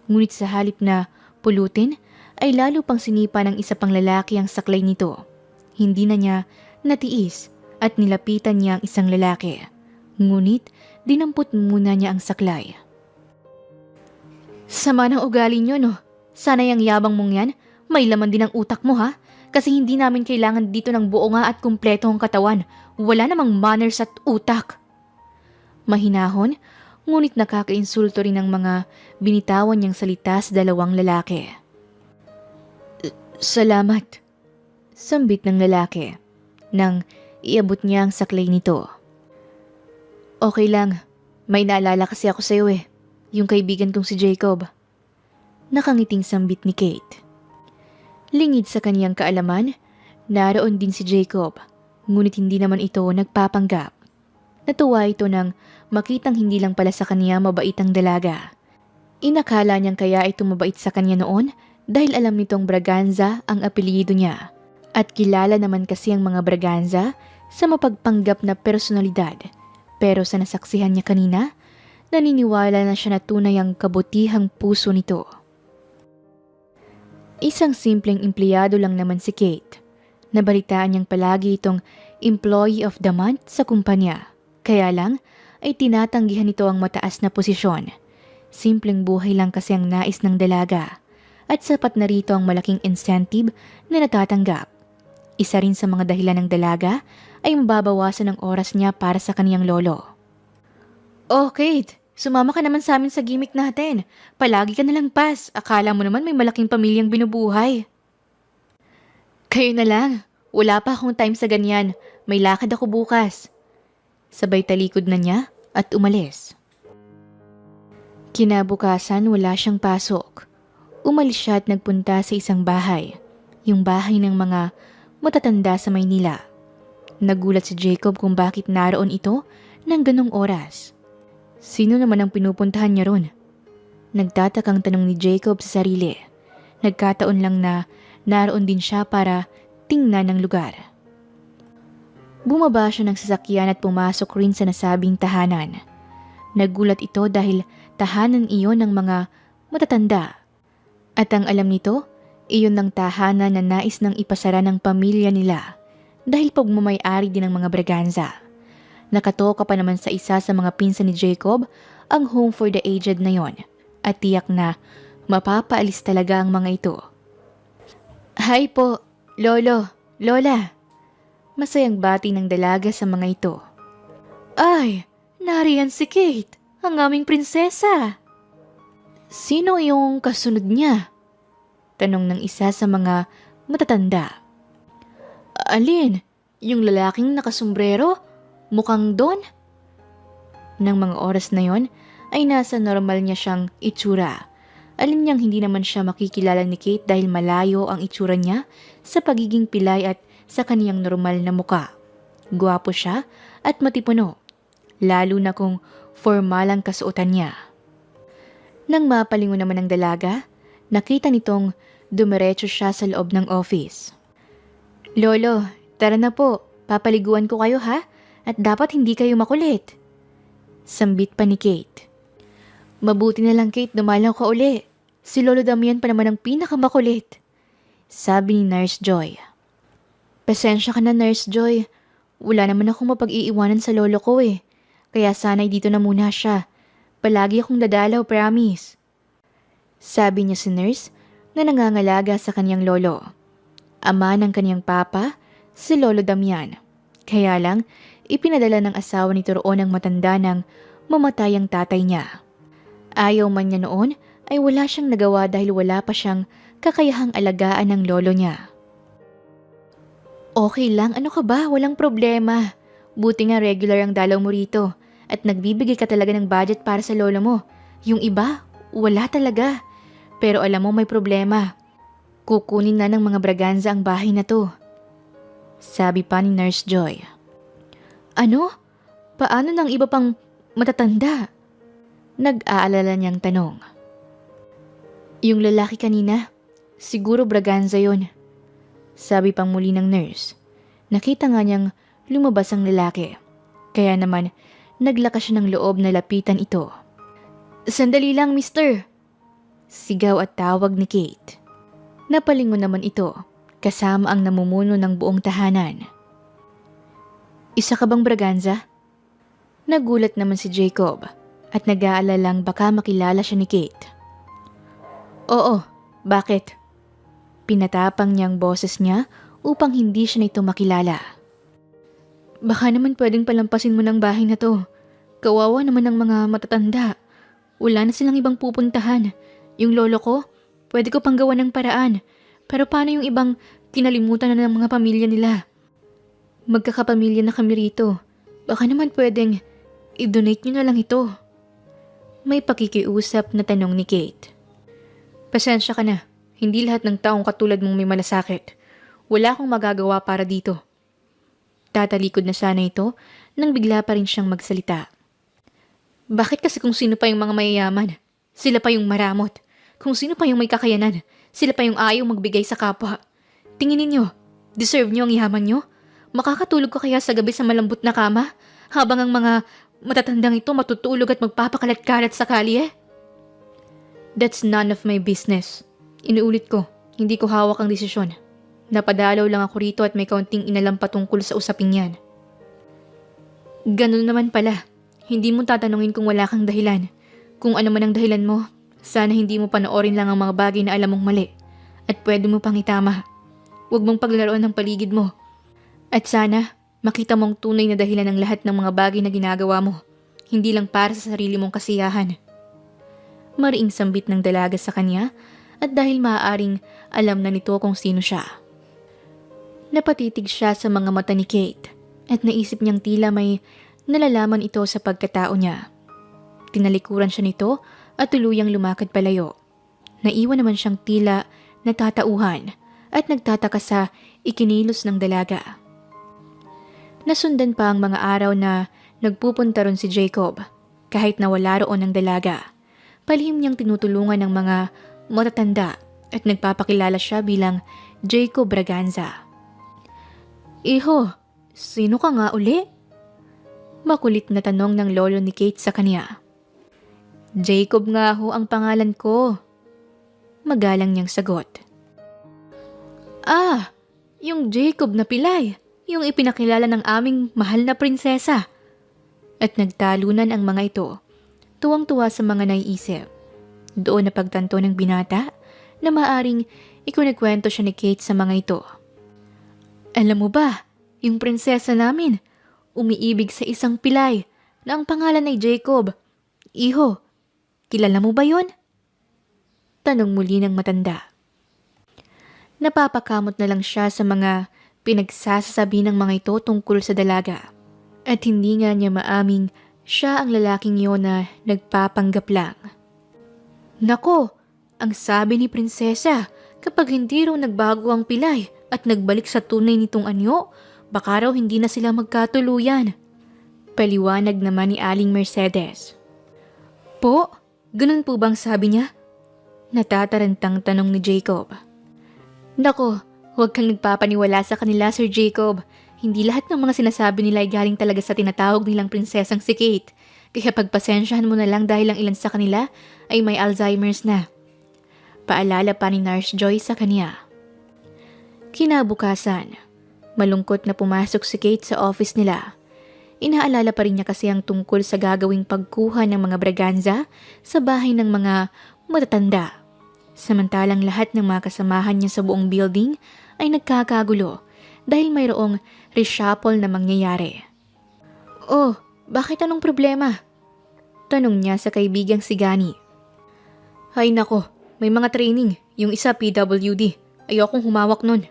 Speaker 1: Ngunit sa halip na pulutin, ay lalo pang sinipa ng isa pang lalaki ang saklay nito. Hindi na niya natiis at nilapitan niya ang isang lalaki. Ngunit dinampot muna niya ang saklay. Sama ng ugali niyo, no? Sana yung yabang mong yan, may laman din ang utak mo ha? Kasi hindi namin kailangan dito ng buo nga at kumpleto ang katawan. Wala namang manners at utak. Mahinahon, ngunit nakakainsulto rin ang mga binitawan niyang salita sa dalawang lalaki. Salamat. Sambit ng lalaki nang iabot niya ang saklay nito. Okay lang, may naalala kasi ako sa'yo yung kaibigan kong si Jacob. Nakangiting sambit ni Kate. Lingid sa kaniyang kaalaman, naroon din si Jacob, ngunit hindi naman ito nagpapanggap. Natuwa ito nang makitang hindi lang pala sa kaniya mabait ang dalaga. Inakala niyang kaya ito mabait sa kanya noon dahil alam nitong Braganza ang apelyido niya. At kilala naman kasi ang mga Braganza sa mapagpanggap na personalidad. Pero sa nasaksihan niya kanina, naniniwala na siya na tunay ang kabutihang puso nito. Isang simpleng empleyado lang naman si Kate. Nabalitaan niyang palagi itong Employee of the Month sa kumpanya. Kaya lang ay tinatanggihan nito ang mataas na posisyon. Simpleng buhay lang kasi ang nais ng dalaga. At sapat na rito ang malaking incentive na natatanggap. Isa rin sa mga dahilan ng dalaga ay mababawasan ang oras niya para sa kaniyang lolo. Oh Kate, sumama ka naman sa amin sa gimmick natin. Palagi ka nalang pas. Akala mo naman may malaking pamilyang binubuhay. Kayo na lang. Wala pa akong time sa ganyan. May lakad ako bukas. Sabay talikod na niya at umalis. Kinabukasan wala siyang pasok. Umalis siya at nagpunta sa isang bahay. Yung bahay ng mga matatanda sa Maynila. Nagulat si Jacob kung bakit naroon ito ng ganong oras. Sino naman ang pinupuntahan niya ron? Nagtatakang tanong ni Jacob sa sarili. Nagkataon lang na naroon din siya para tingnan ng lugar. Bumaba siya ng sasakyan at pumasok rin sa nasabing tahanan. Nagulat ito dahil tahanan iyon ng mga matatanda. At ang alam nito, iyon ng tahanan na nais nang ipasara ng pamilya nila dahil pagmamay-ari din ng mga Braganza. Nakatoka pa naman sa isa sa mga pinsan ni Jacob ang home for the aged na yon at tiyak na mapapaalis talaga ang mga ito. Hi po, Lolo, Lola. Masayang bati ng dalaga sa mga ito. Ay, nariyan si Kate, ang aming prinsesa. Sino yung kasunod niya? Tanong ng isa sa mga matatanda. Alin? Yung lalaking nakasombrero? Mukhang Don? Nang mga oras na yon ay nasa normal niya siyang itsura. Alam niyang hindi naman siya makikilala ni Kate dahil malayo ang itsura niya sa pagiging pilay at sa kaniyang normal na muka. Gwapo siya at matipuno, lalo na kung formal ang kasuotan niya. Nang mapalingon naman ang dalaga, nakita nitong dumiretso siya sa loob ng office. Lolo, tara na po, papaliguan ko kayo ha, at dapat hindi kayo makulit. Sambit pa ni Kate. Mabuti na lang Kate, dumalaw ka uli. Si Lolo Damian pa naman ang pinakamakulit. Sabi ni Nurse Joy. Pasensya ka na Nurse Joy, wala naman akong mapag-iiwanan sa lolo ko kaya sana'y dito na muna siya. Palagi akong dadalaw, promise. Sabi niya si Nurse na nangangalaga sa kanyang lolo. Ama ng kanyang papa, si Lolo Damian. Kaya lang, ipinadala ng asawa nito roon ang matanda ng mamatay ang tatay niya. Ayaw man niya noon ay wala siyang nagawa dahil wala pa siyang kakayahang alagaan ng lolo niya. Okay lang, ano ka ba? Walang problema. Buti nga regular ang dalaw mo rito at nagbibigay ka talaga ng budget para sa lolo mo. Yung iba, wala talaga. Pero alam mo may problema. Kukunin na ng mga Braganza ang bahay na to. Sabi pa ni Nurse Joy. Ano? Paano ng iba pang matatanda? Nag-aalala niyang tanong. Yung lalaki kanina, siguro Braganza yon. Sabi pang muli ng nurse. Nakita nga niyang lumabas ang lalaki. Kaya naman, naglakas siya ng loob na lapitan ito. Sandali lang, mister! Sigaw at tawag ni Kate. Napalingon naman ito, kasama ang namumuno ng buong tahanan. Isa ka bang Braganza? Nagulat naman si Jacob at nag-aalalang baka makilala siya ni Kate. Oo, Bakit? Pinatapang niya ang boses niya upang hindi siya nito makilala. Baka naman pwedeng palampasin mo ng bahay na to. Kawawa naman ng mga matatanda. Wala na silang ibang pupuntahan. Yung lolo ko, pwede ko pang gawa ng paraan. Pero paano yung ibang kinalimutan na ng mga pamilya nila? Magkakapamilya na kami rito. Baka naman pwedeng i-donate nyo na lang ito. May pakikiusap na tanong ni Kate. Pasensya ka na. Hindi lahat ng taong katulad mong may malasakit. Wala akong magagawa para dito. Tatalikod na sana ito nang bigla pa rin siyang magsalita. Bakit kasi kung sino pa yung mga mayayaman? Sila pa yung maramot. Kung sino pa yung may kakayanan, sila pa yung ayaw magbigay sa kapwa. Tingin ninyo, deserve nyo ang yaman nyo? Makakatulog ko kaya sa gabi sa malambot na kama? Habang ang mga matatandang ito matutulog at magpapakalat-kalat sa kalye? That's none of my business. Inuulit ko, hindi ko hawak ang desisyon. Napadalaw lang ako rito at may kaunting inalam patungkol sa usaping yan. Ganun naman pala. Hindi mo tatanungin kung wala kang dahilan. Kung ano man ang dahilan mo, sana hindi mo panoorin lang ang mga bagay na alam mong mali. At pwede mo pang itama. Huwag mong paglaruan ng paligid mo. At sana, makita mong tunay na dahilan ng lahat ng mga bagay na ginagawa mo. Hindi lang para sa sarili mong kasiyahan. Mariing sambit ng dalaga sa kanya at dahil maaaring alam na nito kung sino siya. Napatitig siya sa mga mata ni Kate at naisip niyang tila may nalalaman ito sa pagkatao niya. Tinalikuran siya nito at tuluyang lumakad palayo. Naiwan naman siyang tila natatauhan at nagtataka sa ikinilos ng dalaga. Nasundan pa ang mga araw na nagpupunta ron si Jacob kahit na wala roon ang dalaga. Palihim niyang tinutulungan ng mga matatanda at nagpapakilala siya bilang Jacob Braganza. Iho, sino ka nga uli? Makulit na tanong ng lolo ni Kate sa kanya. Jacob nga ho ang pangalan ko. Magalang niyang sagot. Ah, yung Jacob na pilay, yung ipinakilala ng aming mahal na prinsesa. At nagtalunan ang mga ito, tuwang-tuwa sa mga naiisip. Doon na pagtanto ng binata na maaring ikunagkwento siya ni Kate sa mga ito. Alam mo ba, yung prinsesa namin, umiibig sa isang pilay na ang pangalan ay Jacob. Iho, kilala mo ba yon? Tanong muli ng matanda. Napapakamot na lang siya sa mga pinagsasabi ng mga ito tungkol sa dalaga. At hindi nga niya maaming siya ang lalaking yon na nagpapanggap lang. Nako, ang sabi ni prinsesa, kapag hindi raw nagbago ang pilay at nagbalik sa tunay nitong anyo, baka raw hindi na sila magkatuluyan. Paliwanag naman ni Aling Mercedes. Po, ganun po bang sabi niya? Natatarantang tanong ni Jacob. Nako, huwag kang nagpapaniwala sa kanila, Sir Jacob. Hindi lahat ng mga sinasabi nila ay galing talaga sa tinatawag nilang prinsesang si Kate. Kaya pagpasensyahan mo na lang dahil ang ilan sa kanila ay may Alzheimer's na. Paalala pa ni Nurse Joy sa kanya. Kinabukasan, malungkot na pumasok si Kate sa office nila. Inaalala pa rin niya kasi ang tungkol sa gagawing pagkuha ng mga Braganza sa bahay ng mga matatanda. Samantalang lahat ng mga kasamahan niya sa buong building ay nagkakagulo dahil mayroong reshuffle na mangyayari. Oh, bakit anong problema? Tanong niya sa kaibigang si Gani. Ay nako, may mga training, yung isa PWD. Ayokong humawak nun.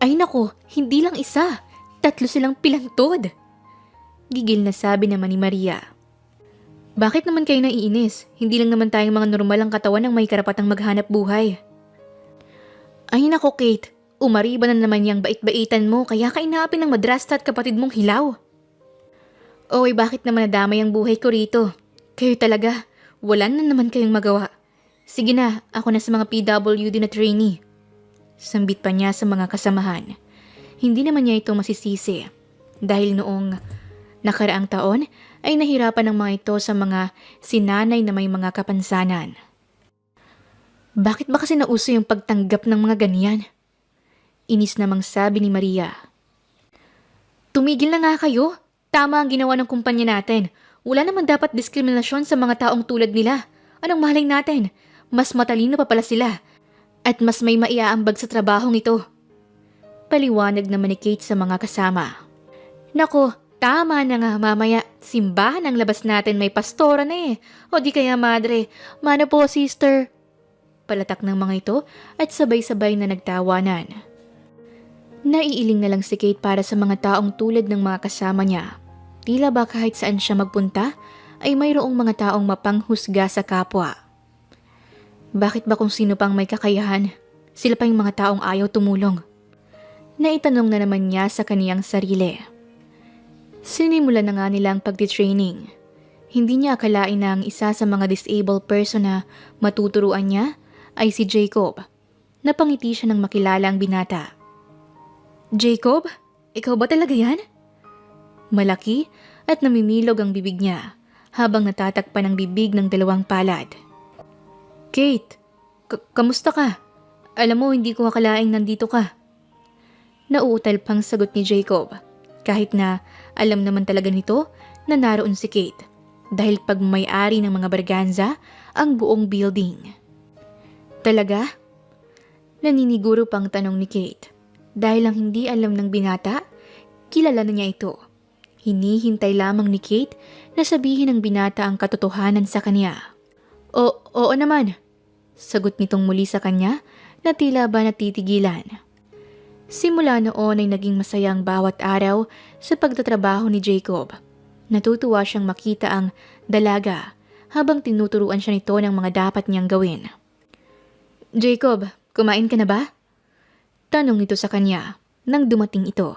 Speaker 1: Ay nako, hindi lang isa. 3 silang pilantod. Gigil na sabi naman ni Maria. Bakit naman kayo naiinis? Hindi lang naman tayong mga normal ang katawan ng may karapatang maghanap buhay. Ay nako Kate, umariba na naman yung bait-baitan mo kaya kainapin ng madrasta at kapatid mong hilaw. Oy, bakit naman nadamay ang buhay ko rito? Kayo talaga, wala na naman kayong magawa. Sige na, ako na sa mga PWD na trainee. Sambit pa niya sa mga kasamahan. Hindi naman niya ito masisisi dahil noong nakaraang taon ay nahirapan ng mga ito sa mga sinanay na may mga kapansanan. Bakit ba kasi nauso yung pagtanggap ng mga ganyan? Inis namang sabi ni Maria. Tumigil na nga kayo. Tama ang ginawa ng kumpanya natin. Wala naman dapat diskriminasyon sa mga taong tulad nila. Anong malay natin? Mas matalino pa pala sila. At mas may maiaambag sa trabahong ito. Paliwanag naman ni Kate sa mga kasama. Nako, tama na nga mamaya. Simbahan ang labas natin, may pastora na eh. O di kaya madre, mana po sister. Palatak ng mga ito at sabay-sabay na nagtawanan. Naiiling na lang si Kate para sa mga taong tulad ng mga kasama niya. Tila ba kahit saan siya magpunta ay mayroong mga taong mapanghusga sa kapwa. Bakit ba kung sino pang may kakayahan, sila pa yung mga taong ayaw tumulong? Naitanong na naman niya sa kaniyang sarili. Sinimulan na nga nila ang pagtitraining. Hindi niya akalain na ang isa sa mga disabled person na matuturuan niya ay si Jacob. Napangiti siya nang makilala ang binata. Jacob? Ikaw ba talaga yan? Malaki at namimilog ang bibig niya habang natatakpan ang bibig ng dalawang palad. Kate, kamusta ka? Alam mo, hindi ko akalaing nandito ka. Nauutal pang sagot ni Jacob, kahit na alam naman talaga nito na naroon si Kate dahil pagmay-ari ng mga Berganza ang buong building. Talaga? Naniniguro pang tanong ni Kate dahil ang hindi alam ng binata, kilala na niya ito. Hinihintay lamang ni Kate na sabihin ng binata ang katotohanan sa kanya. Oo naman, sagot nitong muli sa kanya na tila ba natitigilan. Simula noon ay naging masaya ang bawat araw sa pagtatrabaho ni Jacob. Natutuwa siyang makita ang dalaga habang tinuturuan siya nito ng mga dapat niyang gawin. Jacob, kumain ka na ba? Tanong nito sa kanya nang dumating ito.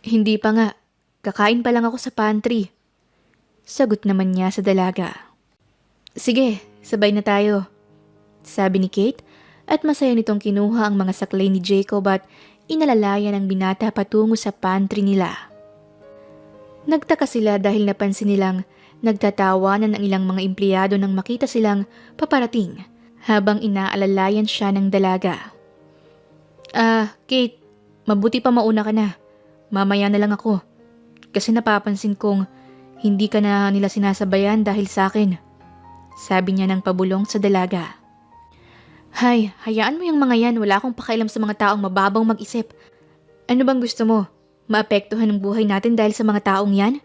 Speaker 1: Hindi pa nga, kakain pa lang ako sa pantry. Sagot naman niya sa dalaga. Sige, sabay na tayo, sabi ni Kate at masaya nitong kinuha ang mga saklay ni Jacob at inalalayan ang binata patungo sa pantry nila. Nagtaka sila dahil napansin nilang nagtatawanan ang ilang mga empleyado nang makita silang paparating habang inaalalayan siya ng dalaga. Kate, mabuti pa mauna ka na. Mamaya na lang ako. Kasi napapansin kong hindi ka na nila sinasabayan dahil sa akin. Sabi niya ng pabulong sa dalaga. Hay, hayaan mo yung mga yan. Wala akong pakialam sa mga taong mababaw mag-isip. Ano bang gusto mo? Maapektuhan ang buhay natin dahil sa mga taong yan?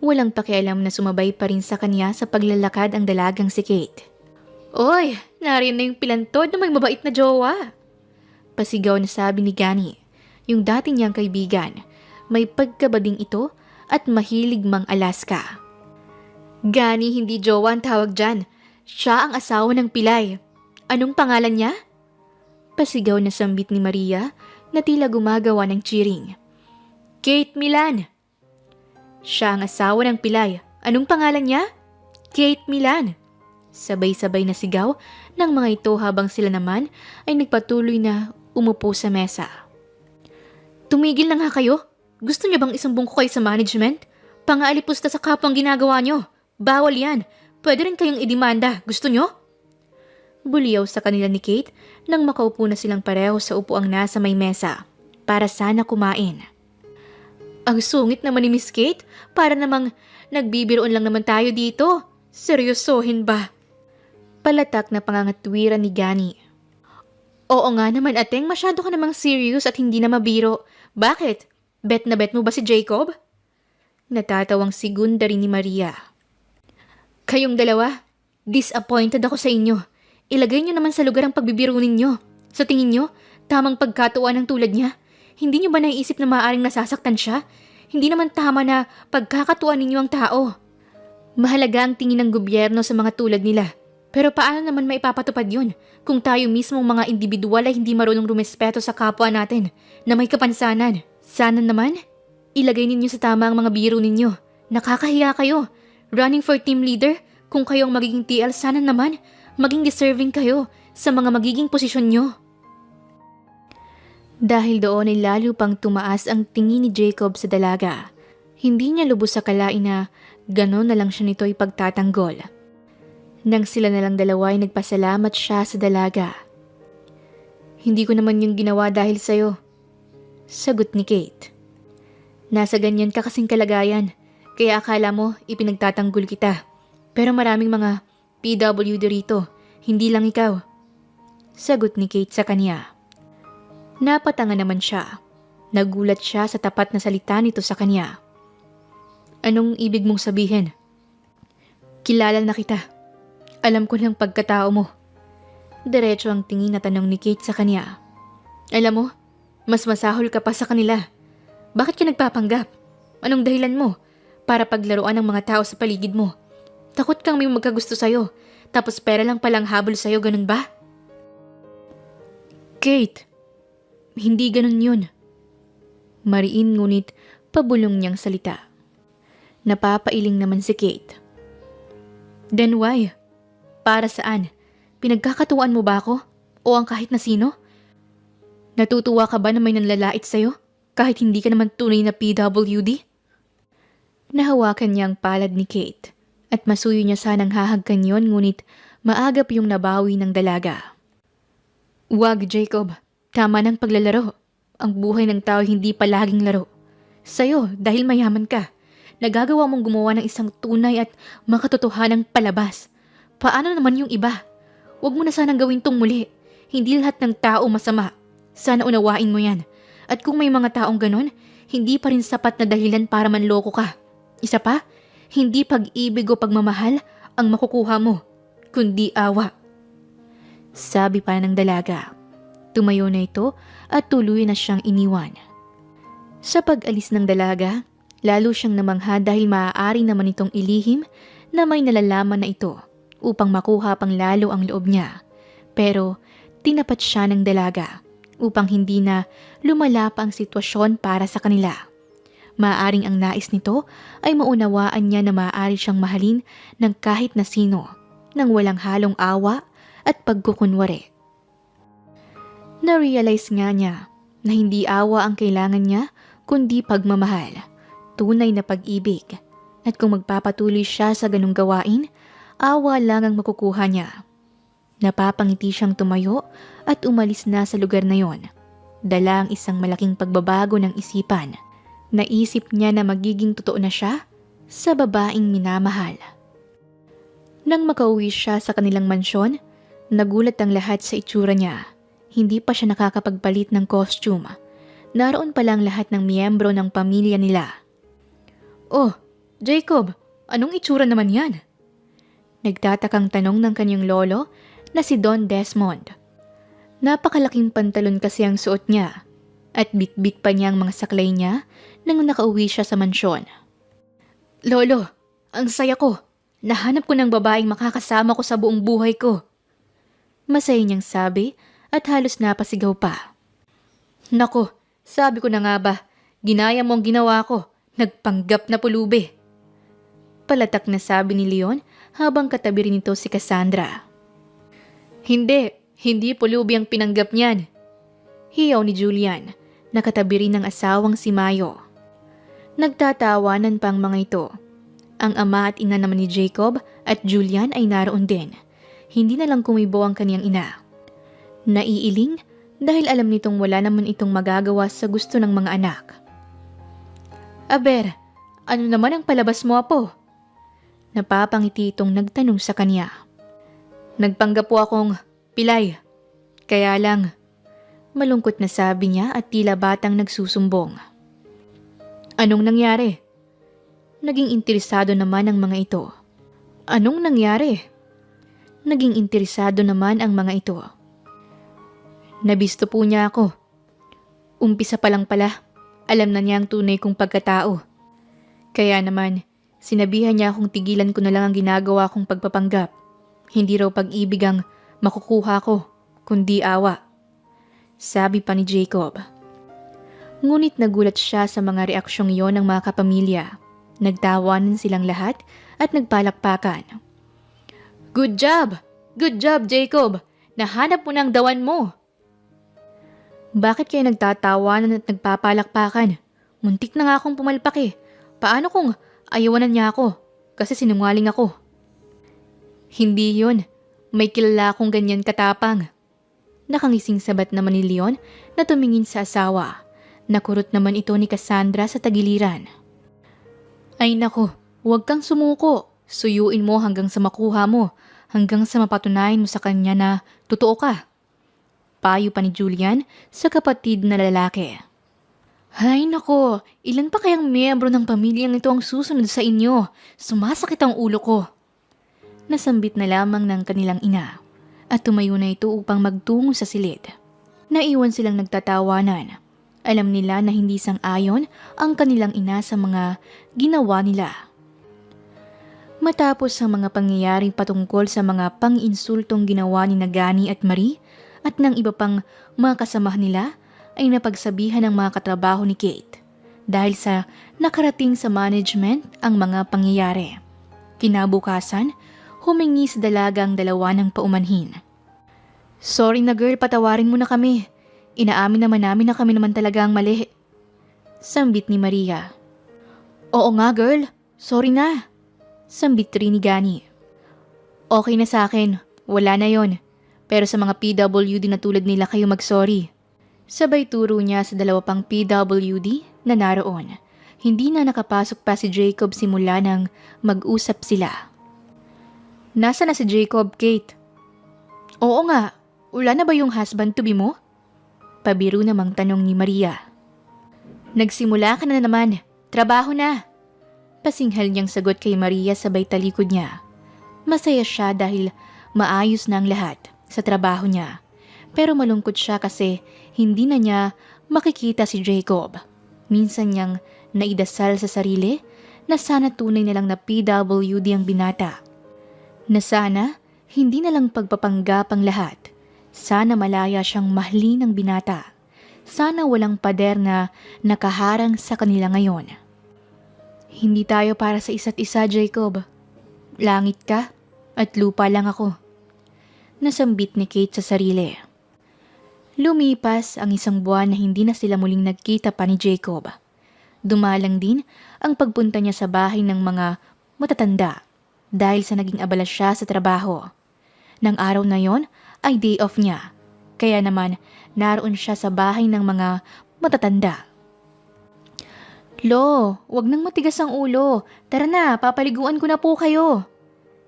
Speaker 1: Walang pakialam na sumabay pa rin sa kanya sa paglalakad ang dalagang si Kate. Oy, nariyan na yung pilantod na may mabait na jowa. Pasigaw na sabi ni Gani, yung dati niyang kaibigan. May pagkabading ito at mahilig mang Alaska. Gani, hindi jowa ang tawag dyan. Siya ang asawa ng pilay. Anong pangalan niya? Pasigaw na sambit ni Maria na tila gumagawa ng cheering. Kate Milan. Siya ang asawa ng pilay. Anong pangalan niya? Kate Milan. Sabay-sabay na sigaw ng mga ito habang sila naman ay nagpatuloy na umupo sa mesa. Tumigil na nga kayo. Gusto niyo bang isumbong ko kayo sa management? Pangaalipusta sa kapwang ginagawa niyo. Bawal yan. Pwede rin kayong idemanda. Gusto niyo? Buliyaw sa kanila ni Kate nang makaupo na silang pareho sa upuang nasa may mesa para sana kumain. Ang sungit naman ni Miss Kate. Para namang nagbibiroon lang naman tayo dito. Seryosohin ba? Palatak na pangangatwiran ni Gani. Oo nga naman ateng, masyado ka namang serious at hindi na mabiro. Bakit? Bet na bet mo ba si Jacob? Natatawang sigunda rin ni Maria. Kayong dalawa, disappointed ako sa inyo. Ilagay niyo naman sa lugar ang pagbibiro ninyo. Sa tingin niyo, tamang pagkatuwa ng tulad niya? Hindi niyo ba naiisip na maaaring nasasaktan siya? Hindi naman tama na pagkakatuwa ninyo ang tao. Mahalaga ang tingin ng gobyerno sa mga tulad nila. Pero paano naman maipapatupad yun kung tayo mismong mga individual ay hindi marunong rumespeto sa kapwa natin na may kapansanan? Sana naman, ilagay ninyo sa tama ang mga biro ninyo. Nakakahiya kayo. Running for team leader, kung kayo ang magiging TL, sana naman maging deserving kayo sa mga magiging posisyon nyo. Dahil doon ay lalo pang tumaas ang tingin ni Jacob sa dalaga. Hindi niya lubos sa kalain na gano'n na lang siya nito ipagtatanggol. Nang sila na lang dalawa ay nagpasalamat siya sa dalaga. Hindi ko naman yung ginawa dahil sa'yo, sagot ni Kate. Nasa ganyan ka kasing kalagayan, kaya akala mo ipinagtatanggol kita. Pero maraming mga PWD rito, hindi lang ikaw. Sagot ni Kate sa kanya. Napatanga naman siya. Nagulat siya sa tapat na salita nito sa kanya. Anong ibig mong sabihin? Kilala na kita. Alam ko ng pagkatao mo. Diretso ang tingin na tanong ni Kate sa kanya. Alam mo, mas masahol ka pa sa kanila. Bakit ka nagpapanggap? Anong dahilan mo? Para paglaruan ng mga tao sa paligid mo. Takot kang may magkagusto sa'yo, tapos pera lang palang habol sa'yo, ganun ba? Kate, hindi ganun yun. Mariin ngunit pabulong niyang salita. Napapailing naman si Kate. Then why? Para saan? Pinagkakatuwaan mo ba ako? O ang kahit na sino? Natutuwa ka ba na may nanlalait sa'yo? Kahit hindi ka naman tunay na PWD? Nahawakan niya ang palad ni Kate at masuyo niya sanang hahagkan yon ngunit maagap yung nabawi ng dalaga. Wag, Jacob. Tama ng paglalaro. Ang buhay ng tao hindi palaging laro. Sa'yo, dahil mayaman ka, nagagawa mong gumawa ng isang tunay at makatotohanang palabas. Paano naman yung iba? Huwag mo na sanang gawin tong muli. Hindi lahat ng tao masama. Sana unawain mo yan. At kung may mga taong ganon, hindi pa rin sapat na dahilan para manloko ka. Isa pa, hindi pag-ibig o pagmamahal ang makukuha mo, kundi awa. Sabi pa ng dalaga. Tumayo na ito at tuloy na siyang iniwan. Sa pag-alis ng dalaga, lalo siyang namangha dahil maaari naman itong ilihim na may nalalaman na ito upang makuha pang lalo ang loob niya. Pero tinapat siya ng dalaga upang hindi na lumala pa ang sitwasyon para sa kanila. Maaaring ang nais nito ay maunawaan niya na maaari siyang mahalin ng kahit na sino nang walang halong awa at pagkukunwari. Na-realize nga niya na hindi awa ang kailangan niya kundi pagmamahal, tunay na pag-ibig. At kung magpapatuloy siya sa ganung gawain, awa lang ang makukuha niya. Napapangiti siyang tumayo at umalis na sa lugar na yon. Dala ang isang malaking pagbabago ng isipan. Naisip niya na magiging totoo na siya sa babaeng minamahal. Nang makauwi siya sa kanilang mansyon, nagulat ang lahat sa itsura niya. Hindi pa siya nakakapagpalit ng costume. Naroon pa lang lahat ng miyembro ng pamilya nila. Oh, Jacob, anong itsura naman yan? Nagtatakang tanong ng kanyang lolo na si Don Desmond. Napakalaking pantalon kasi ang suot niya at bit-bit pa niya ang mga saklay niya nang nakauwi siya sa mansyon. Lolo, ang saya ko. Nahanap ko ng babaeng makakasama ko sa buong buhay ko. Masaya niyang sabi at halos napasigaw pa. Nako, sabi ko na nga ba, ginaya mo ang ginawa ko, nagpanggap na pulubi. Palatak na sabi ni Leon habang katabi rin nito si Cassandra. Hindi pulubi ang pinanggap niyan. Hiyaw ni Julian, nakatabi rin ng asawang si Mayo. Nagtatawanan pa ang mga ito. Ang ama at ina naman ni Jacob at Julian ay naroon din. Hindi na lang kumibo ang kaniyang ina. Naiiling dahil alam nitong wala naman itong magagawa sa gusto ng mga anak. Aber, ano naman ang palabas mo, apo? Napapangiti itong nagtanong sa kanya. Nagpanggap po akong pilay. Kaya lang, malungkot na sabi niya at tila batang nagsusumbong. Anong nangyari? Naging interesado naman ang mga ito. Anong nangyari? Naging interesado naman ang mga ito. Nabisto po niya ako. Umpisa pa lang pala, alam na niya ang tunay kong pagkatao. Kaya naman, sinabihan niya akong tigilan ko na lang ang ginagawa kong pagpapanggap. Hindi raw pag-ibig ang makukuha ko, kundi awa. Sabi pa ni Jacob. Ngunit nagulat siya sa mga reaksyong yon ng mga kapamilya. Nagtawanan silang lahat at nagpalakpakan. Good job! Good job, Jacob! Nahanap mo ng dawan mo! Bakit kayo nagtatawanan at nagpapalakpakan? Muntik na nga akong pumalpak eh. Paano kung ayawanan niya ako? Kasi sinungaling ako. Hindi yun. May kilala akong ganyan katapang. Nakangising sabat naman ni Leon na tumingin sa asawa. Nakurot naman ito ni Cassandra sa tagiliran. Ay nako, huwag kang sumuko. Suyuin mo hanggang sa makuha mo. Hanggang sa mapatunayan mo sa kanya na totoo ka. payo pa ni Julian sa kapatid na lalaki. Hay nako, ilan pa kayang miyembro ng pamilyang ito ang susunod sa inyo? Sumasakit ang ulo ko. Nasambit na lamang ng kanilang ina at tumayo na ito upang magtungo sa silid. Naiwan silang nagtatawanan. Alam nila na hindi sang-ayon ang kanilang ina sa mga ginawa nila. Matapos ang mga pangyayaring patungkol sa mga pang-insultong ginawa ni Gani at Marie at ng iba pang mga kasamahan nila, ay napagsabihan ng mga katrabaho ni Kate dahil sa nakarating sa management ang mga pangyayari. Kinabukasan, humingi sa dalaga ang dalawa ng paumanhin. Sorry na girl, patawarin mo na kami. Inaamin naman namin na kami naman talaga ang mali. Sambit ni Maria. Oo nga girl, sorry na. Sambit rin ni Gani. Okay na sa akin, wala na yon. Pero sa mga PWD na tulad nila kayo mag-sorry. Sabay turo niya sa dalawa pang PWD na naroon. Hindi na nakapasok pa si Jacob simula nang mag-usap sila. Nasa na si Jacob, Kate? Oo nga, wala na ba yung husband-to-be mo? Pabiro namang tanong ni Maria. Nagsimula ka na naman, trabaho na. Pasinghal niyang sagot kay Maria sabay talikod niya. Masaya siya dahil maayos na ang lahat sa trabaho niya. Pero malungkot siya kasi hindi na niya makikita si Jacob. Minsan niyang naidasal sa sarili na sana tunay na lang na PWD ang binata. Na sana hindi na lang pagpapanggap ang lahat. Sana malaya siyang mahalin ng binata. Sana walang pader na nakaharang sa kanila ngayon. Hindi tayo para sa isa't isa, Jacob. Langit ka at lupa lang ako. Nasambit ni Kate sa sarili. Lumipas ang isang buwan na hindi na sila muling nagkita pa ni Jacob. Dumalang din ang pagpunta niya sa bahay ng mga matatanda dahil sa naging abala siya sa trabaho. Nang araw na yon ay day off niya, kaya naman naroon siya sa bahay ng mga matatanda. Lo, wag nang matigas ang ulo. Tara na, papaliguan ko na po kayo.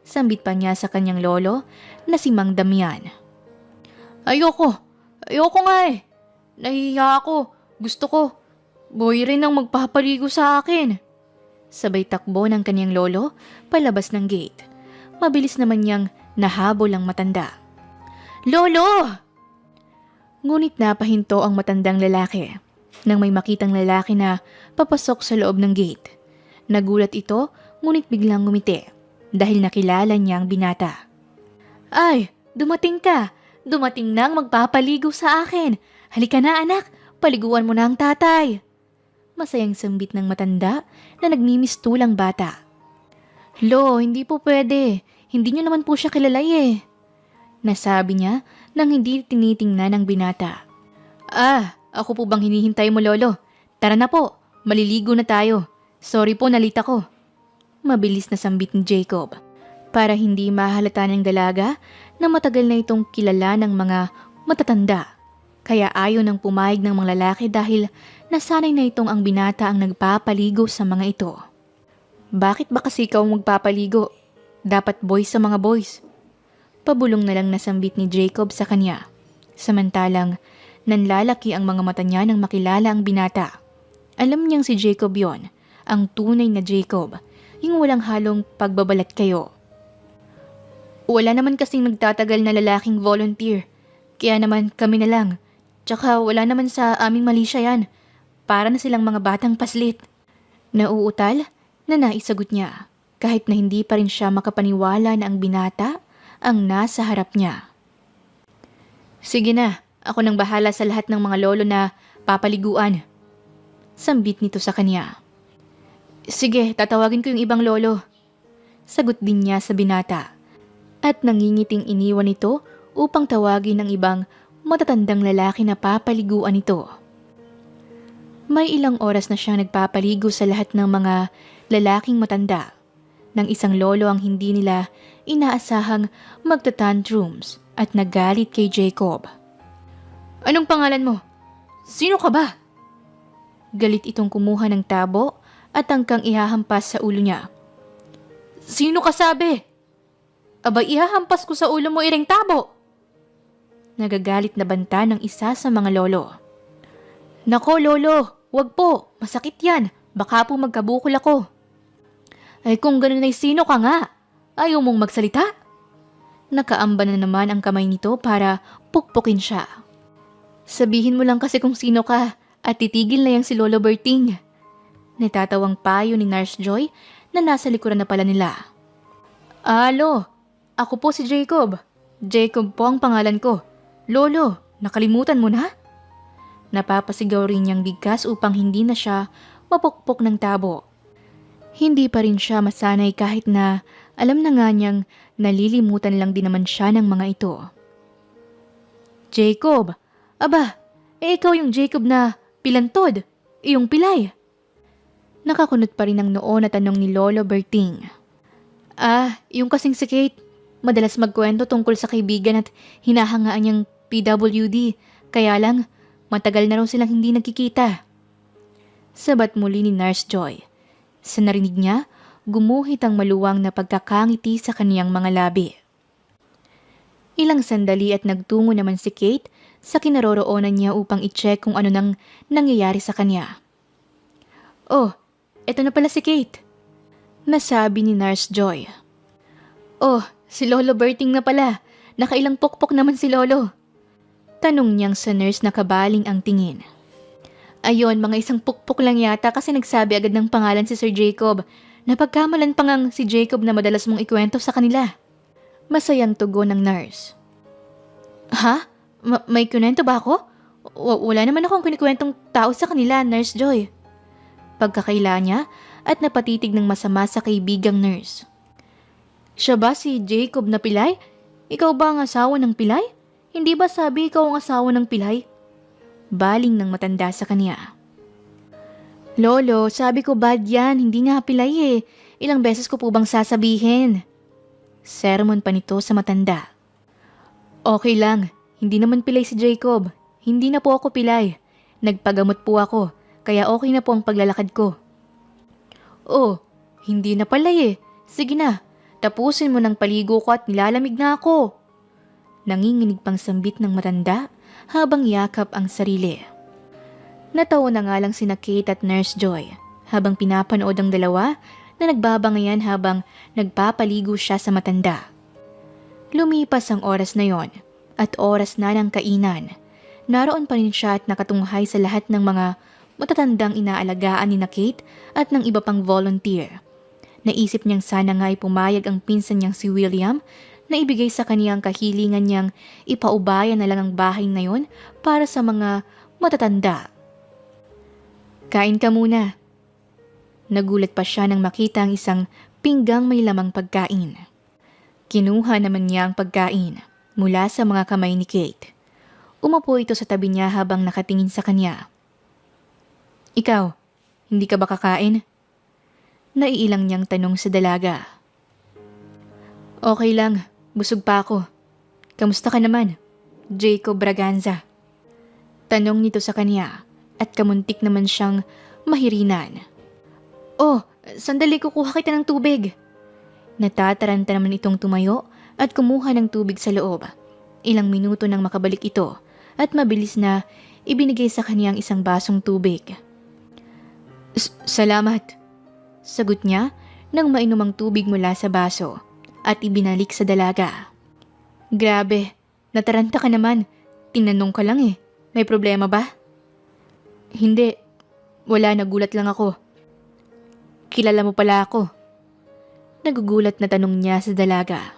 Speaker 1: Sambit pa niya sa kanyang lolo na si Mang Damian. Ayoko nga eh. Nahihiya ako. Gusto ko. Boy rin ang magpapaligo sa akin. Sabay takbo ng kanyang lolo palabas ng gate. Mabilis naman niyang nahabol ang matanda. Lolo! Ngunit napahinto ang matandang lalaki nang may makitang lalaki na papasok sa loob ng gate. Nagulat ito ngunit biglang ngumiti dahil nakilala niya ang binata. Ay, dumating ka! Dumating nang magpapaligo sa akin. Halika na anak, paliguan mo na ang tatay. Masayang sambit ng matanda na nagmimistulang bata. Lo, hindi po pwede. Hindi niyo naman po siya kilala eh. Nasabi niya nang hindi tinitingnan ng binata. Ako po bang hinihintay mo lolo? Tara na po, maliligo na tayo. Sorry po, nalita ko. Mabilis na sambit ni Jacob. Para hindi mahalata ng dalaga na matagal na itong kilala ng mga matatanda. Kaya ayaw nang pumayag ng mga lalaki dahil nasanay na itong ang binata ang nagpapaligo sa mga ito. Bakit ba kasi ikaw magpapaligo? Dapat boys sa mga boys. Pabulong na lang nasambit ni Jacob sa kanya. Samantalang nanlalaki ang mga mata niya nang makilala ang binata. Alam niyang si Jacob yon, ang tunay na Jacob, yung walang halong pagbabalat kayo. Wala naman kasing nagtatagal na lalaking volunteer. Kaya naman kami na lang. Tsaka wala naman sa aming malisya yan. Para na silang mga batang paslit. Nauutal na naisagot niya. Kahit na hindi pa rin siya makapaniwala na ang binata ang nasa harap niya. Sige na, ako nang bahala sa lahat ng mga lolo na papaliguan. Sambit nito sa kanya. Sige, tatawagin ko yung ibang lolo. Sagot din niya sa binata. At nangingiting iniwan ito upang tawagin ng ibang matatandang lalaki na papaliguan ito. May ilang oras na siyang nagpapaligo sa lahat ng mga lalaking matanda. Nang isang lolo ang hindi nila inaasahang magtatantrums at nagalit kay Jacob. Anong pangalan mo? Sino ka ba? Galit itong kumuha ng tabo at tangkang ihahampas sa ulo niya. Sino ka sabi? Aba, ihahampas ko sa ulo mo ireng tabo. Nagagalit na banta ng isa sa mga lolo. Nako lolo, wag po, masakit yan. Baka po magkabukol ako. Ay kung ganun ay sino ka nga? Ayaw mong magsalita? Nakaamba na naman ang kamay nito para pukpukin siya. Sabihin mo lang kasi kung sino ka at titigil na yang si Lolo Berting. Natatawang payo ni Nurse Joy na nasa likuran na pala nila. Alo, ako po si Jacob. Jacob po ang pangalan ko. Lolo, nakalimutan mo na? Napapasigaw rin niyang bigkas upang hindi na siya mapukpok ng tabo. Hindi pa rin siya masanay kahit na alam na nga niyang nalilimutan lang din naman siya ng mga ito. Jacob, aba, ikaw yung Jacob na pilantod, iyong pilay. Nakakunot pa rin ang noo na tanong ni Lolo Berting. Yung kasing si Kate, madalas magkwento tungkol sa kaibigan at hinahangaan niyang PWD, kaya lang matagal na raw silang hindi nagkikita. Sabat muli ni Nurse Joy. Sa narinig niya, gumuhit ang maluwang na pagkakangiti sa kaniyang mga labi. Ilang sandali at nagtungo naman si Kate sa kinaroroonan niya upang i-check kung ano nang nangyayari sa kanya. Oh, eto na pala si Kate. Nasabi ni Nurse Joy. Oh, si Lolo Berting na pala. Nakailang pokpok naman si Lolo. Tanong niyang sa nurse na kabaling ang tingin. Ayon, mga isang pukpok lang yata kasi nagsabi agad ng pangalan si Sir Jacob. Napagkamalan pa ngang si Jacob na madalas mong ikwento sa kanila. Masayang tugon ng nurse. Ha? May kunento ba ako? Wala naman akong kinikwentong tao sa kanila, Nurse Joy. Pagkakaila niya at napatitig ng masama sa kaibigang nurse. Siya ba si Jacob na pilay? Ikaw ba ang asawa ng pilay? Hindi ba sabi ikaw ang asawa ng pilay? Baling ng matanda sa kanya. Lolo, sabi ko bad yan, hindi nga pilay eh. Ilang beses ko po bang sasabihin? Sermon pa nito sa matanda. Okay lang, hindi naman pilay si Jacob. Hindi na po ako pilay. Nagpagamot po ako, kaya okay na po ang paglalakad ko. Oh, hindi na pala eh. Sige na, tapusin mo ng paligo ko at nilalamig na ako. Nanginginig pang sambit ng matanda habang yakap ang sarili. Natawa na nga lang sina Kate at Nurse Joy habang pinapanood ang dalawa na nagbabangayan habang nagpapaligo siya sa matanda. Lumipas ang oras na yon at oras na ng kainan. Naroon pa rin siya at nakatunghay sa lahat ng mga matatandang inaalagaan ni na Kate at ng iba pang volunteer. Naisip niyang sana nga ay pumayag ang pinsan niyang si William na ibigay sa kaniyang kahilingan niyang ipaubaya na lang ang bahay na yon para sa mga matatanda. Kain ka muna. Nagulat pa siya nang makita ang isang pinggang may lamang pagkain. Kinuha naman niya ang pagkain mula sa mga kamay ni Kate. Umupo ito sa tabi niya habang nakatingin sa kanya. Ikaw, hindi ka ba kakain? Naiilang niyang tanong sa dalaga. Okay lang, busog pa ako. Kamusta ka naman, Jacob Braganza? Tanong nito sa kanya at kamuntik naman siyang mahirinan. Oh, sandali kukuha kita ng tubig. Natataranta naman itong tumayo at kumuha ng tubig sa loob. Ilang minuto nang makabalik ito at mabilis na ibinigay sa kaniyang isang basong tubig. Salamat, sagot niya nang mainom ang tubig mula sa baso at ibinalik sa dalaga. Grabe, nataranta ka naman. Tinanong ka lang eh. May problema ba? Hindi. Wala, nagulat lang ako. Kilala mo pala ako. Nagugulat na tanong niya sa dalaga.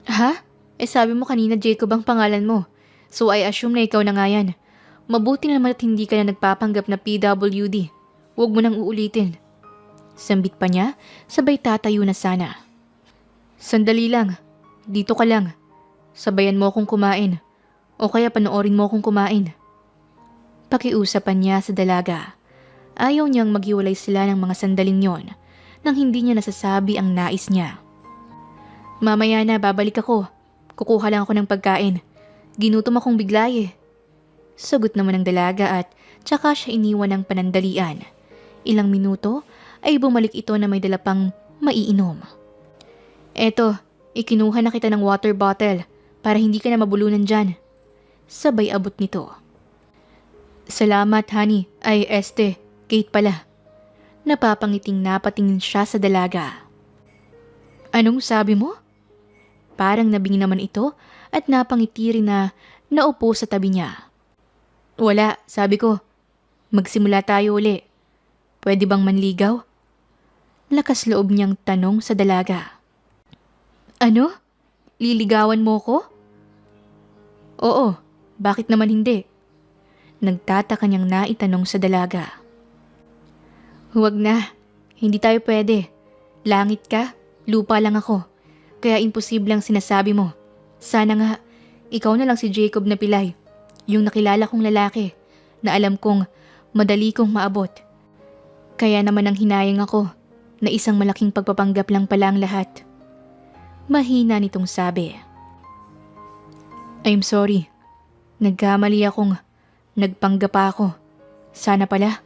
Speaker 1: Ha? Sabi mo kanina Jacob ang pangalan mo. So I assume na ikaw na nga yan. Mabuti naman at hindi ka na nagpapanggap na PWD. Huwag mo nang uulitin. Sambit pa niya, sabay tatayo na sana. Sandali lang. Dito ka lang. Sabayan mo akong kumain. O kaya panoorin mo akong kumain. Pakiusapan niya sa dalaga. Ayaw niyang maghiwalay sila ng mga sandaling yon nang hindi niya nasasabi ang nais niya. Mamaya na, babalik ako. Kukuha lang ako ng pagkain. Ginutom akong bigla eh. Sagot naman ng dalaga at tsaka siya iniwan ng panandalian. Ilang minuto ay bumalik ito na may dala pang maiinom. Eto, ikinuha na kita ng water bottle. para hindi ka na mabulunan dyan. Sabay abot nito. Salamat, honey. Ay, Kate pala. Napapangiting napatingin siya sa dalaga. Anong sabi mo? Parang nabingi naman ito at napangiti rin na naupo sa tabi niya. Wala, sabi ko. Magsimula tayo uli. Pwede bang manligaw? Lakas loob niyang tanong sa dalaga. Ano? Liligawan mo ko? Oo, bakit naman hindi? Nagtataka niyang naitanong sa dalaga. Huwag na, hindi tayo pwede. Langit ka, lupa lang ako. Kaya imposible ang sinasabi mo. Sana nga, ikaw na lang si Jacob na pilay. Yung nakilala kong lalaki na alam kong madali kong maabot. Kaya naman ang hinayang ako na isang malaking pagpapanggap lang pala ang lahat. Mahina nitong sabi. I'm sorry. Nagkamali akong nagpanggap ako. Sana pala,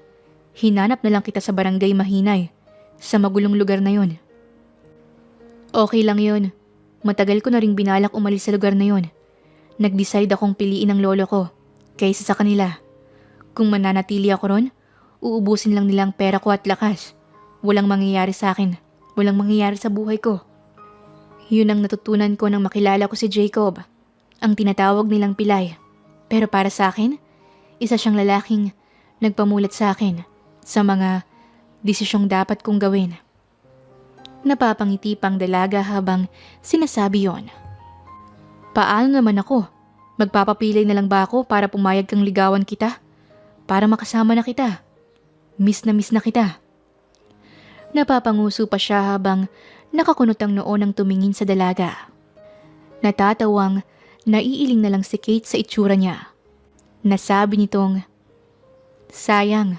Speaker 1: hinanap na lang kita sa barangay Mahinay, sa magulong lugar na yon. Okay lang yon. Matagal ko na ring binalak umalis sa lugar na yon. Nag-decide akong piliin ang lolo ko kaysa sa kanila. Kung mananatili ako ron, uubusin lang nilang pera ko at lakas. Walang mangyayari sa akin. Walang mangyayari sa buhay ko. Yun ang natutunan ko nang makilala ko si Jacob. Ang tinatawag nilang pilay. Pero para sa akin, isa siyang lalaking nagpamulat sa akin sa mga desisyong dapat kong gawin. Napapangiti pang dalaga habang sinasabi yon. Paano naman ako? Magpapapilay na lang ba ako para pumayag kang ligawan kita? Para makasama na kita? Miss na kita. Napapanguso pa siya habang nakakunot ang noo ng tumingin sa dalaga. Natatawang naiiling na lang si Kate sa itsura niya. Nasabi nitong, sayang.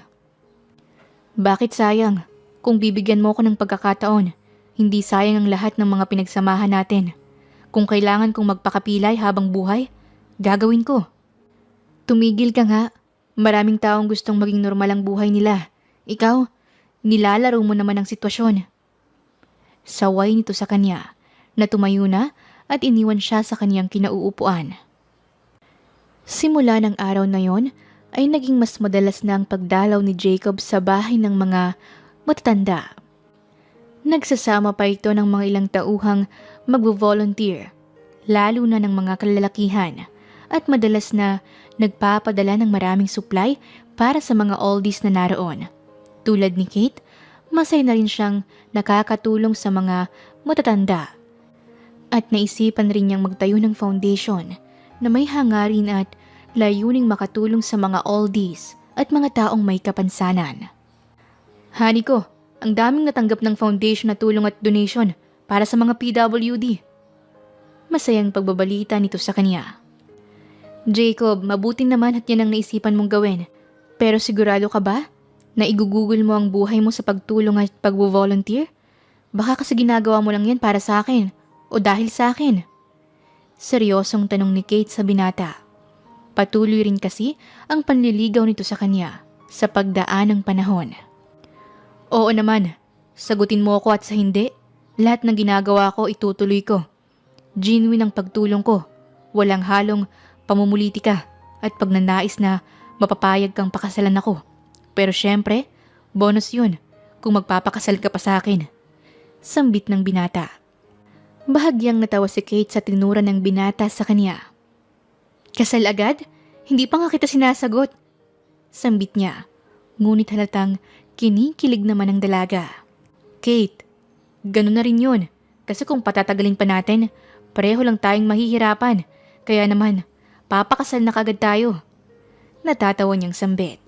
Speaker 1: Bakit sayang? Kung bibigyan mo ko ng pagkakataon, hindi sayang ang lahat ng mga pinagsamahan natin. Kung kailangan kong magpakapilay habang buhay, gagawin ko. Tumigil ka nga. Maraming taong gustong maging normal ang buhay nila. Ikaw, nilalaro mo naman ang sitwasyon. Saway nito sa kanya na tumayo na at iniwan siya sa kaniyang kinauupuan. Simula ng araw na yon ay naging mas madalas na ang pagdalaw ni Jacob sa bahay ng mga matatanda. Nagsasama pa ito ng mga ilang tauhang magvo-volunteer, lalo na ng mga kalalakihan, at madalas na nagpapadala ng maraming supply para sa mga oldies na naroon. Tulad ni Kate, masaya na rin siyang nakakatulong sa mga matatanda. At naisipan rin niyang magtayo ng foundation na may hangarin at layuning makatulong sa mga oldies at mga taong may kapansanan. Hani ko, ang daming natanggap ng foundation na tulong at donation para sa mga PWD. Masayang pagbabalita nito sa kanya. Jacob, mabuti naman at yan ang naisipan mong gawin. Pero sigurado ka ba na igugugol mo ang buhay mo sa pagtulong at pagvo-volunteer? Baka kasi ginagawa mo lang yan para sa akin o dahil sa akin. Seryosong tanong ni Kate sa binata. Patuloy rin kasi ang panliligaw nito sa kanya sa pagdaan ng panahon. Oo naman, sagutin mo ako at sa hindi, lahat ng ginagawa ko itutuloy ko. Genuine ang pagtulong ko, walang halong pamumulitika at pagnanais na mapapayag kang pakasalan ako. Pero syempre, bonus yun kung magpapakasal ka pa sa akin. Sambit ng binata. Bahagyang natawa si Kate sa tinura ng binata sa kanya. Kasal agad? Hindi pa nga kita sinasagot. Sambit niya, ngunit halatang kinikilig naman ang dalaga. Kate, ganun na rin yun. Kasi kung patatagalin pa natin, pareho lang tayong mahihirapan. Kaya naman, papakasal na kagad tayo. Natatawa niyang sambit.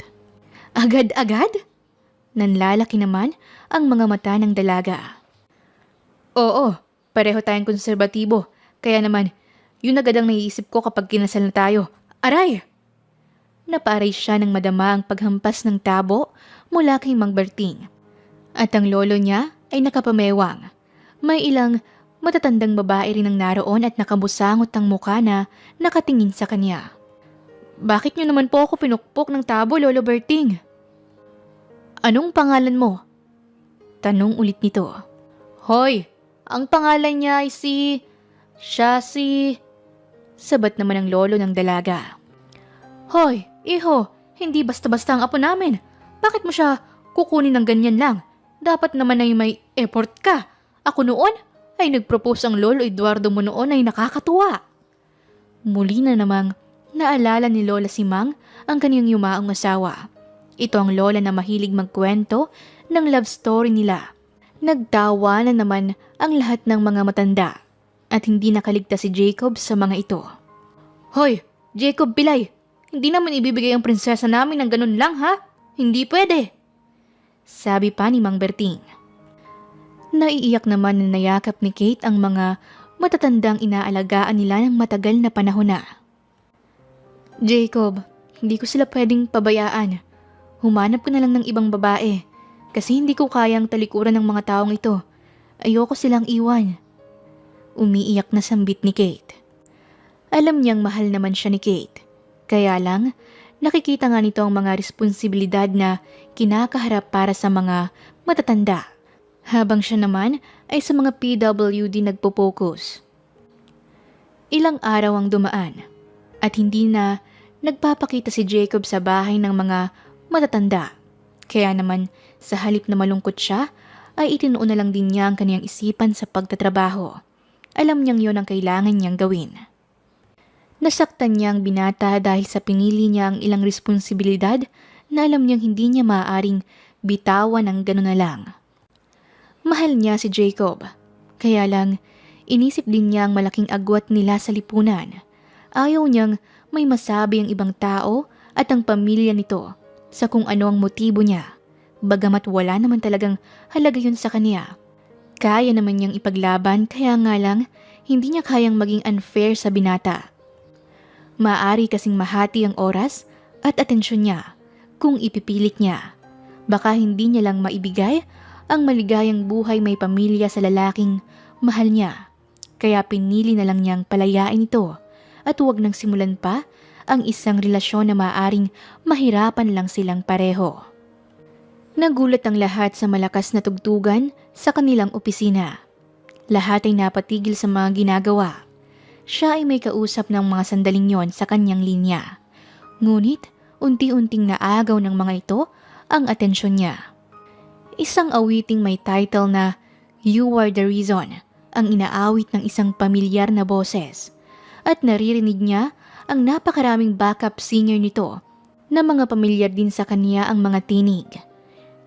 Speaker 1: Agad-agad? Nanlalaki naman ang mga mata ng dalaga. Oo, pareho tayong konserbatibo. Kaya naman, yun agad ang naiisip ko kapag kinasal na tayo. Aray! Napaaray siya ng madama ang paghampas ng tabo mula kay Mang Berting. At ang lolo niya ay nakapamewang. May ilang matatandang babae rin ang naroon at nakabusangot ang muka na nakatingin sa kanya. Bakit niyo naman po ako pinukpok ng tabo, Lolo Berting? Anong pangalan mo? Tanong ulit nito. Hoy, ang pangalan niya ay si... Sabat naman ng lolo ng dalaga. Hoy, iho, hindi basta-basta ang apo namin. Bakit mo siya kukunin ng ganyan lang? Dapat naman ay may effort ka. Ako noon ay nag-propose ang lolo Eduardo mo noon ay nakakatuwa. Muli na namang naalala ni Lola Simang ang kanyang yumaong asawa. Ito ang lola na mahilig magkwento ng love story nila. Nagtawa na naman ang lahat ng mga matanda at hindi nakaligtas si Jacob sa mga ito. Hoy, Jacob Pilay, hindi naman ibibigay ang prinsesa namin ng ganun lang ha? Hindi pwede. Sabi pa ni Mang Berting. Naiiyak naman na nayakap ni Kate ang mga matatandang inaalagaan nila ng matagal na panahon na. Jacob, hindi ko sila pwedeng pabayaan. Humanap ko na lang ng ibang babae kasi hindi ko kayang talikuran ng mga taong ito. Ayoko silang iwan. Umiiyak na sambit ni Kate. Alam niyang mahal naman siya ni Kate. Kaya lang, nakikita nga nito ang mga responsibilidad na kinakaharap para sa mga matatanda. Habang siya naman ay sa mga PWD nagpo-focus. Ilang araw ang dumaan at hindi na nagpapakita si Jacob sa bahay ng mga matatanda. Kaya naman sa halip na malungkot siya ay itinuon na lang din niya ang kaniyang isipan sa pagtatrabaho. Alam niyang yon ang kailangan niyang gawin. Nasaktan niya ang binata dahil sa pinili niya ang ilang responsibilidad na alam niyang hindi niya maaaring bitawan ng gano'n na lang. Mahal niya si Jacob, kaya lang inisip din niya ang malaking agwat nila sa lipunan. Ayaw niyang may masabi ang ibang tao at ang pamilya nito sa kung ano ang motibo niya, bagamat wala naman talagang halaga yun sa kanya. Kaya naman niyang ipaglaban kaya nga lang hindi niya kayang maging unfair sa binata. Maaari kasing mahati ang oras at atensyon niya kung ipipilit niya. Baka hindi niya lang maibigay ang maligayang buhay may pamilya sa lalaking mahal niya. Kaya pinili na lang niyang palayain ito at huwag nang simulan pa ang isang relasyon na maaaring mahirapan lang silang pareho. Nagulat ang lahat sa malakas na tugtugan sa kanilang opisina. Lahat ay napatigil sa mga ginagawa. Siya ay may kausap ng mga sandaling yon sa kanyang linya. Ngunit unti-unting naagaw ng mga ito ang atensyon niya. Isang awiting may title na You Are the Reason ang inaawit ng isang pamilyar na boses. At naririnig niya ang napakaraming backup singer nito na mga pamilyar din sa kanya ang mga tinig.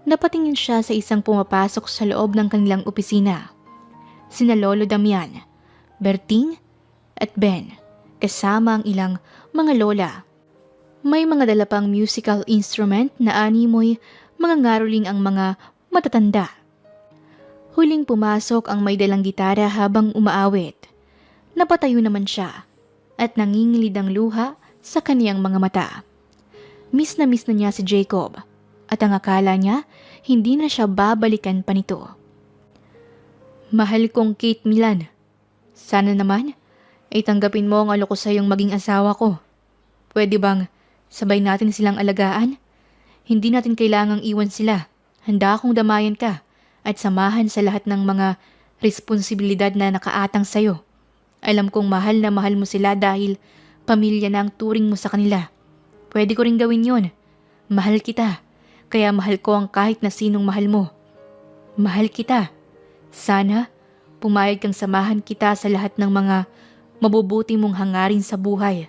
Speaker 1: Napatingin siya sa isang pumapasok sa loob ng kanilang opisina. Sina Lolo Damian, Berting at Ben, kasama ang ilang mga lola. May mga dala pang musical instrument na animoy mga ngaroling ang mga matatanda. Huling pumasok ang may dalang gitara habang umaawit. Napatayo naman siya at nangingilid ang luha sa kaniyang mga mata. Miss na niya si Jacob at ang akala niya hindi na siya babalikan pa nito. Mahal kong Kate Milan, sana naman ay tanggapin mo ang alok ko sa iyong maging asawa ko. Pwede bang sabay natin silang alagaan? Hindi natin kailangang iwan sila. Handa akong damayan ka at samahan sa lahat ng mga responsibilidad na nakaatang sayo. Alam kong mahal na mahal mo sila dahil pamilya na ang turing mo sa kanila. Pwede ko rin gawin yon. Mahal kita, kaya mahal ko ang kahit na sinong mahal mo. Mahal kita. Sana pumayag kang samahan kita sa lahat ng mga mabubuti mong hangarin sa buhay.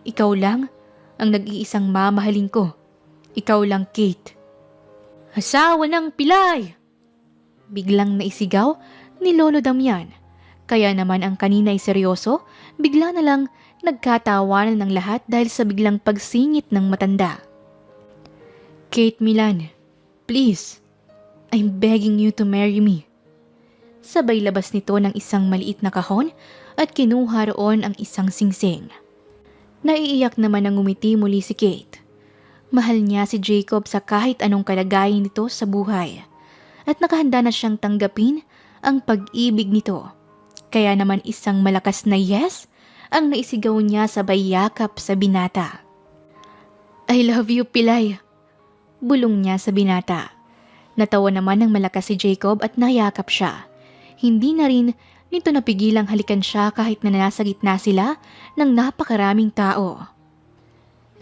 Speaker 1: Ikaw lang ang nag-iisang mamahalin ko. Ikaw lang, Kate. Asawa ng Pilay! Biglang naisigaw ni Lolo Damian. Kaya naman ang kanina ay seryoso, bigla na lang nagkatawanan ng lahat dahil sa biglang pagsingit ng matanda. Kate Milan, please, I'm begging you to marry me. Sabay labas nito ng isang maliit na kahon at kinuha roon ang isang singsing. Naiiyak naman ang ngumiti muli si Kate. Mahal niya si Jacob sa kahit anong kalagayan nito sa buhay at nakahanda na siyang tanggapin ang pag-ibig nito. Kaya naman isang malakas na yes ang naisigaw niya sabay yakap sa binata. I love you, Pilay. Bulong niya sa binata. Natawa naman ng malakas si Jacob at nayakap siya. Hindi na rin nito napigilang halikan siya kahit na nasa gitna sila ng napakaraming tao.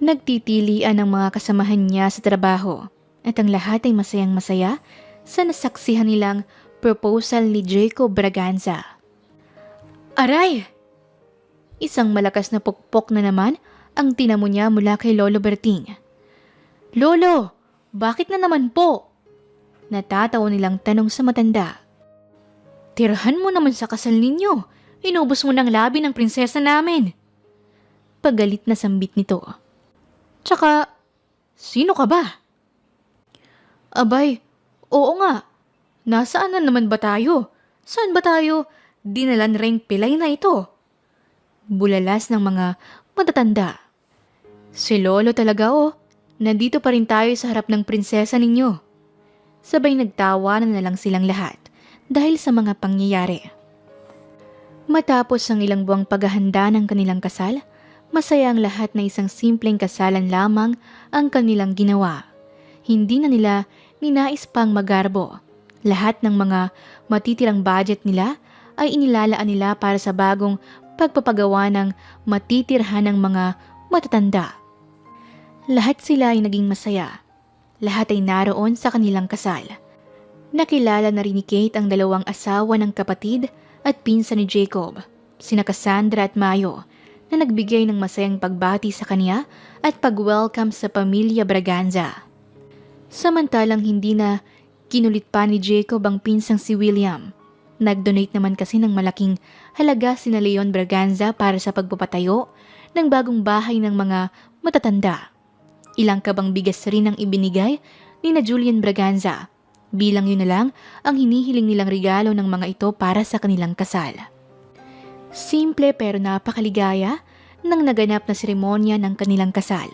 Speaker 1: Nagtitilian ang mga kasamahan niya sa trabaho at ang lahat ay masayang masaya sa nasaksihan nilang proposal ni Jacob Braganza. Aray! Isang malakas na pukpok na naman ang tinamo niya mula kay Lolo Berting. Lolo, bakit na naman po? Natatawa nilang tanong sa matanda. Tirahan mo naman sa kasal ninyo. Inubos mo ng labi ng prinsesa namin. Pagalit na sambit nito. Tsaka, sino ka ba? Abay, oo nga. Nasaan na naman ba tayo? Saan ba tayo dinalan ring pilay na ito? Bulalas ng mga matatanda. Si Lolo talaga nandito pa rin tayo sa harap ng prinsesa ninyo. Sabay nagtawanan na lang silang lahat dahil sa mga pangyayari. Matapos ang ilang buwang paghahanda ng kanilang kasal, masaya ang lahat na isang simpleng kasalan lamang ang kanilang ginawa. Hindi na nila ninais pang magarbo. Lahat ng mga matitirang budget nila ay inilalaan nila para sa bagong pagpapagawa ng matitirhan ng mga matatanda. Lahat sila ay naging masaya. Lahat ay naroon sa kanilang kasal. Nakilala na rin ni Kate ang dalawang asawa ng kapatid at pinsan ni Jacob, sina Cassandra at Mayo, na nagbigay ng masayang pagbati sa kanya at pag-welcome sa pamilya Braganza. Samantalang hindi na kinulit pa ni Jacob ang pinsang si William. Nag-donate naman kasi ng malaking halaga sina Leon Braganza para sa pagpapatayo ng bagong bahay ng mga matatanda. Ilang kabang bigas rin ang ibinigay ni na Julian Braganza. Bilang yun na lang ang hinihiling nilang regalo ng mga ito para sa kanilang kasal. Simple pero napakaligaya ng naganap na seremonya ng kanilang kasal.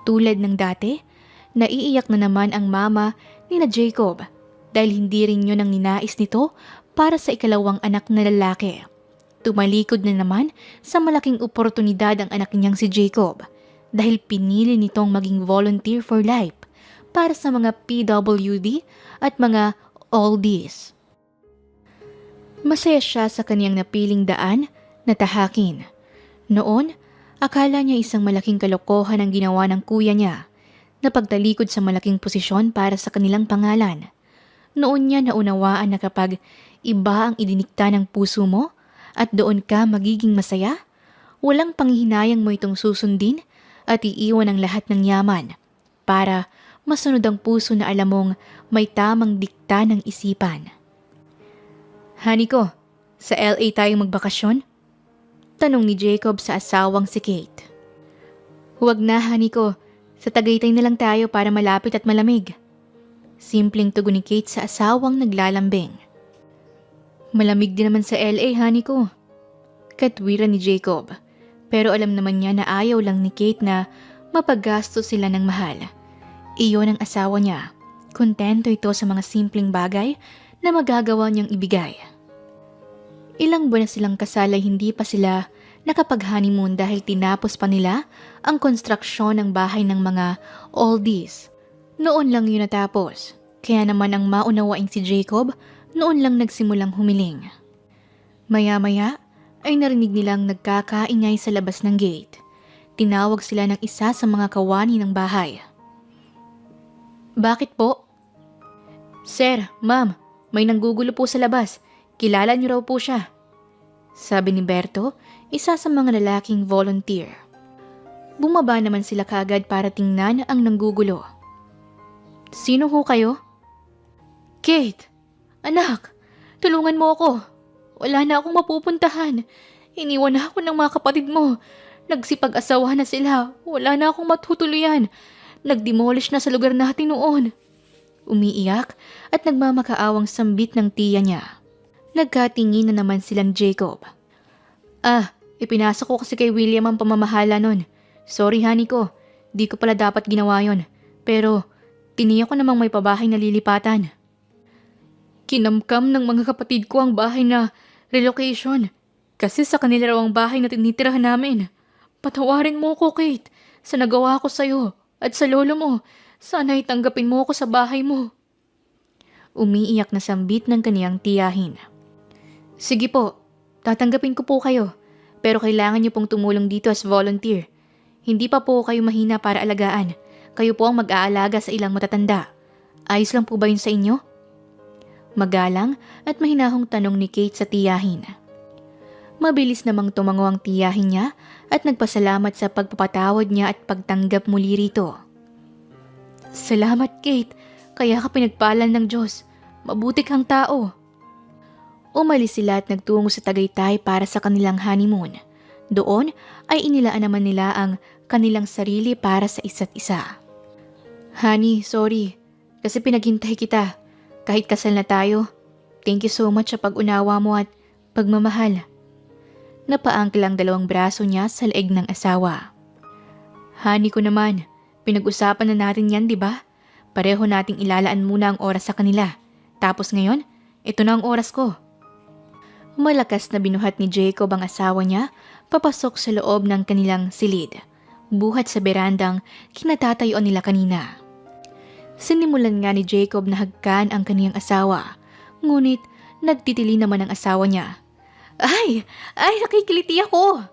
Speaker 1: Tulad ng dati, naiiyak na naman ang mama ni na Jacob dahil hindi rin yun ang ninais nito para sa ikalawang anak na lalaki. Tumalikod na naman sa malaking oportunidad ang anak niyang si Jacob dahil pinili nitong maging volunteer for life para sa mga PWD at mga oldies. Masaya siya sa kaniyang napiling daan na tahakin. Noon, akala niya isang malaking kalokohan ang ginawa ng kuya niya na pagtalikod sa malaking posisyon para sa kanilang pangalan. Noon niya naunawaan na kapag iba ang idinikta ng puso mo at doon ka magiging masaya, walang panghihinayang mo itong susundin at iiwan ang lahat ng yaman para masunod ang puso na alam mong may tamang dikta ng isipan. Honey ko, sa LA tayo magbakasyon? Tanong ni Jacob sa asawang si Kate. Huwag na, honey ko. Sa Tagaytay na lang tayo para malapit at malamig. Simpleng tugon ni Kate sa asawang naglalambing. Malamig din naman sa LA, honey ko. Katwiran ni Jacob. Pero alam naman niya na ayaw lang ni Kate na mapaggasto sila ng mahal. Iyon ang asawa niya. Kontento ito sa mga simpleng bagay na magagawa niyang ibigay. Ilang buwan na silang kasal ay hindi pa sila nakapag-honeymoon dahil tinapos pa nila ang konstruksyon ng bahay ng mga oldies. Noon lang yun natapos. Kaya naman ang maunawaing si Jacob, noon lang nagsimulang humiling. Maya-maya ay narinig nilang nagkakaingay sa labas ng gate. Tinawag sila ng isa sa mga kawani ng bahay. Bakit po? Sir, ma'am, may nanggugulo po sa labas. Kilala niyo raw po siya. Sabi ni Berto, isa sa mga lalaking volunteer. Bumaba naman sila kaagad para tingnan ang nanggugulo. Sino ho kayo? Kate, anak, tulungan mo ako. Wala na akong mapupuntahan. Iniwan na ako ng mga kapatid mo. Nagsipag-asawa na sila. Wala na akong matutuluyan. Nag-demolish na sa lugar natin noon. Umiiyak at nagmamakaawang sambit ng tiya niya. Nagkatingin na naman silang Jacob. Ipinasok ko kasi kay William ang pamamahala nun. Sorry honey ko, di ko pala dapat ginawa yon. Pero tiniyak ko namang may pabahay na lilipatan. Kinamkam ng mga kapatid ko ang bahay na relocation. Kasi sa kanila raw ang bahay na tinitirahan namin. Patawarin mo ko, Kate, sa nagawa ko sa'yo. At sa lolo mo, sana itanggapin mo ako sa bahay mo. Umiiyak na sambit ng kaniyang tiyahin. Sige po, tatanggapin ko po kayo. Pero kailangan niyo pong tumulong dito as volunteer. Hindi pa po kayo mahina para alagaan. Kayo po ang mag-aalaga sa ilang matatanda. Ayos lang po ba yun sa inyo? Magalang at mahinahong tanong ni Kate sa tiyahin. Mabilis namang tumango ang tiyahin niya at nagpasalamat sa pagpapatawad niya at pagtanggap muli rito. Salamat Kate, kaya ka pinagpalan ng Diyos. Mabuti kang tao. Umalis sila at nagtungo sa Tagaytay para sa kanilang honeymoon. Doon ay inilaan naman nila ang kanilang sarili para sa isa't isa. Honey, sorry. Kasi pinaghintay kita. Kahit kasal na tayo, thank you so much sa pag-unawa mo at pagmamahal. Napaangkil ang dalawang braso niya sa leeg ng asawa. Honey ko naman, pinag-usapan na natin yan, di ba? Pareho nating ilalaan muna ang oras sa kanila. Tapos ngayon, ito na ang oras ko. Malakas na binuhat ni Jacob ang asawa niya papasok sa loob ng kanilang silid, buhat sa berandang kinatatayuan nila kanina. Sinimulan nga ni Jacob na hagkan ang kaniyang asawa, ngunit nagtitili naman ang asawa niya. Ay, nakikiliti ako!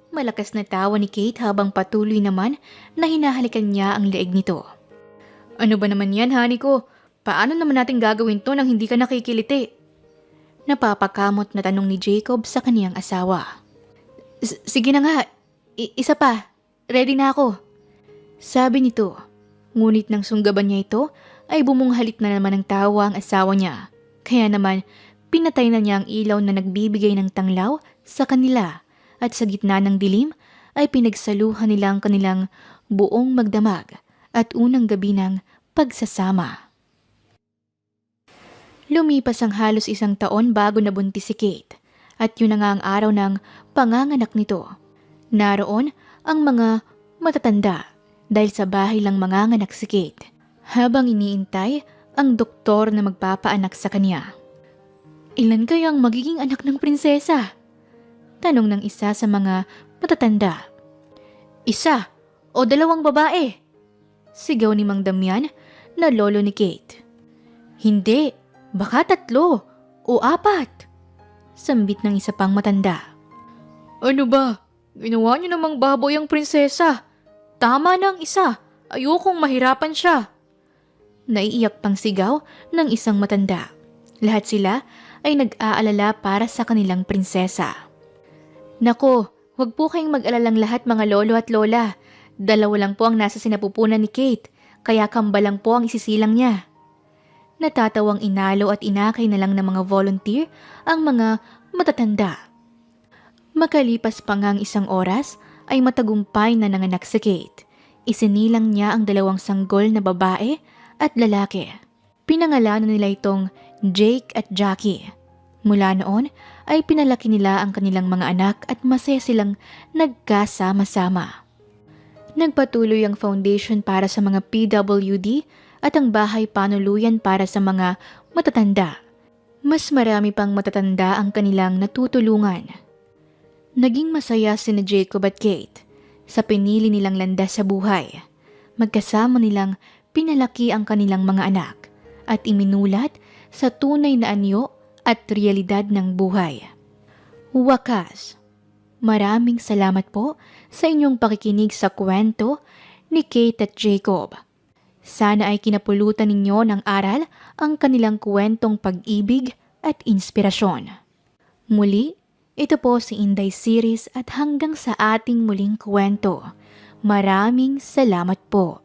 Speaker 1: Malakas na tawa ni Kate habang patuloy naman na hinahalikan niya ang leeg nito. Ano ba naman yan, honey ko? Paano naman natin gagawin to nang hindi ka nakikiliti? Napapakamot na tanong ni Jacob sa kaniyang asawa. Sige na nga, isa pa, ready na ako. Sabi nito, ngunit nang sunggaban niya ito ay bumunghalit na naman ng tawa ang asawa niya. Kaya naman pinatay na niya ang ilaw na nagbibigay ng tanglaw sa kanila at sa gitna ng dilim ay pinagsaluhan nila ang kanilang buong magdamag at unang gabi ng pagsasama. Lumipas ang halos 1 taon bago nabuntis si Kate at yun na nga ang araw ng panganganak nito. Naroon ang mga matatanda dahil sa bahay lang manganganak si Kate habang iniintay ang doktor na magpapaanak sa kanya. Ilan kayang magiging anak ng prinsesa? Tanong ng isa sa mga matatanda. 1 o 2 babae? Sigaw ni Mang Damian na lolo ni Kate. Hindi, baka 3 o 4. Sambit ng isa pang matanda. Ano ba? Ginawa niyo namang baboy ang prinsesa. Tama na ang isa. Ayokong mahirapan siya. Naiiyak pang sigaw ng isang matanda. Lahat sila ay nag-aalala para sa kanilang prinsesa. Nako, huwag po kayong mag-alalang lahat mga lolo at lola. 2 lang po ang nasa sinapupunan ni Kate, kaya kamba lang po ang isisilang niya. Natatawang inalo at inakay na lang ng mga volunteer ang mga matatanda. Makalipas pa nga ang 1 oras ay matagumpay na nanganak si Kate. Isinilang niya ang 2 sanggol na babae at lalaki. Pinangalanan nila itong Jake at Jackie. Mula noon ay pinalaki nila ang kanilang mga anak at masaya silang nagkasama-sama. Nagpatuloy ang foundation para sa mga PWD at ang bahay panuluyan para sa mga matatanda. Mas marami pang matatanda ang kanilang natutulungan. Naging masaya sina Jacob at Kate sa pinili nilang landas sa buhay. Magkasama nilang pinalaki ang kanilang mga anak at iminulat sa tunay na anyo at realidad ng buhay. Wakas, maraming salamat po sa inyong pakikinig sa kwento ni Kate at Jacob. Sana ay kinapulutan ninyo ng aral ang kanilang kwentong pag-ibig at inspirasyon. Muli, ito po si Inday Series at hanggang sa ating muling kwento. Maraming salamat po.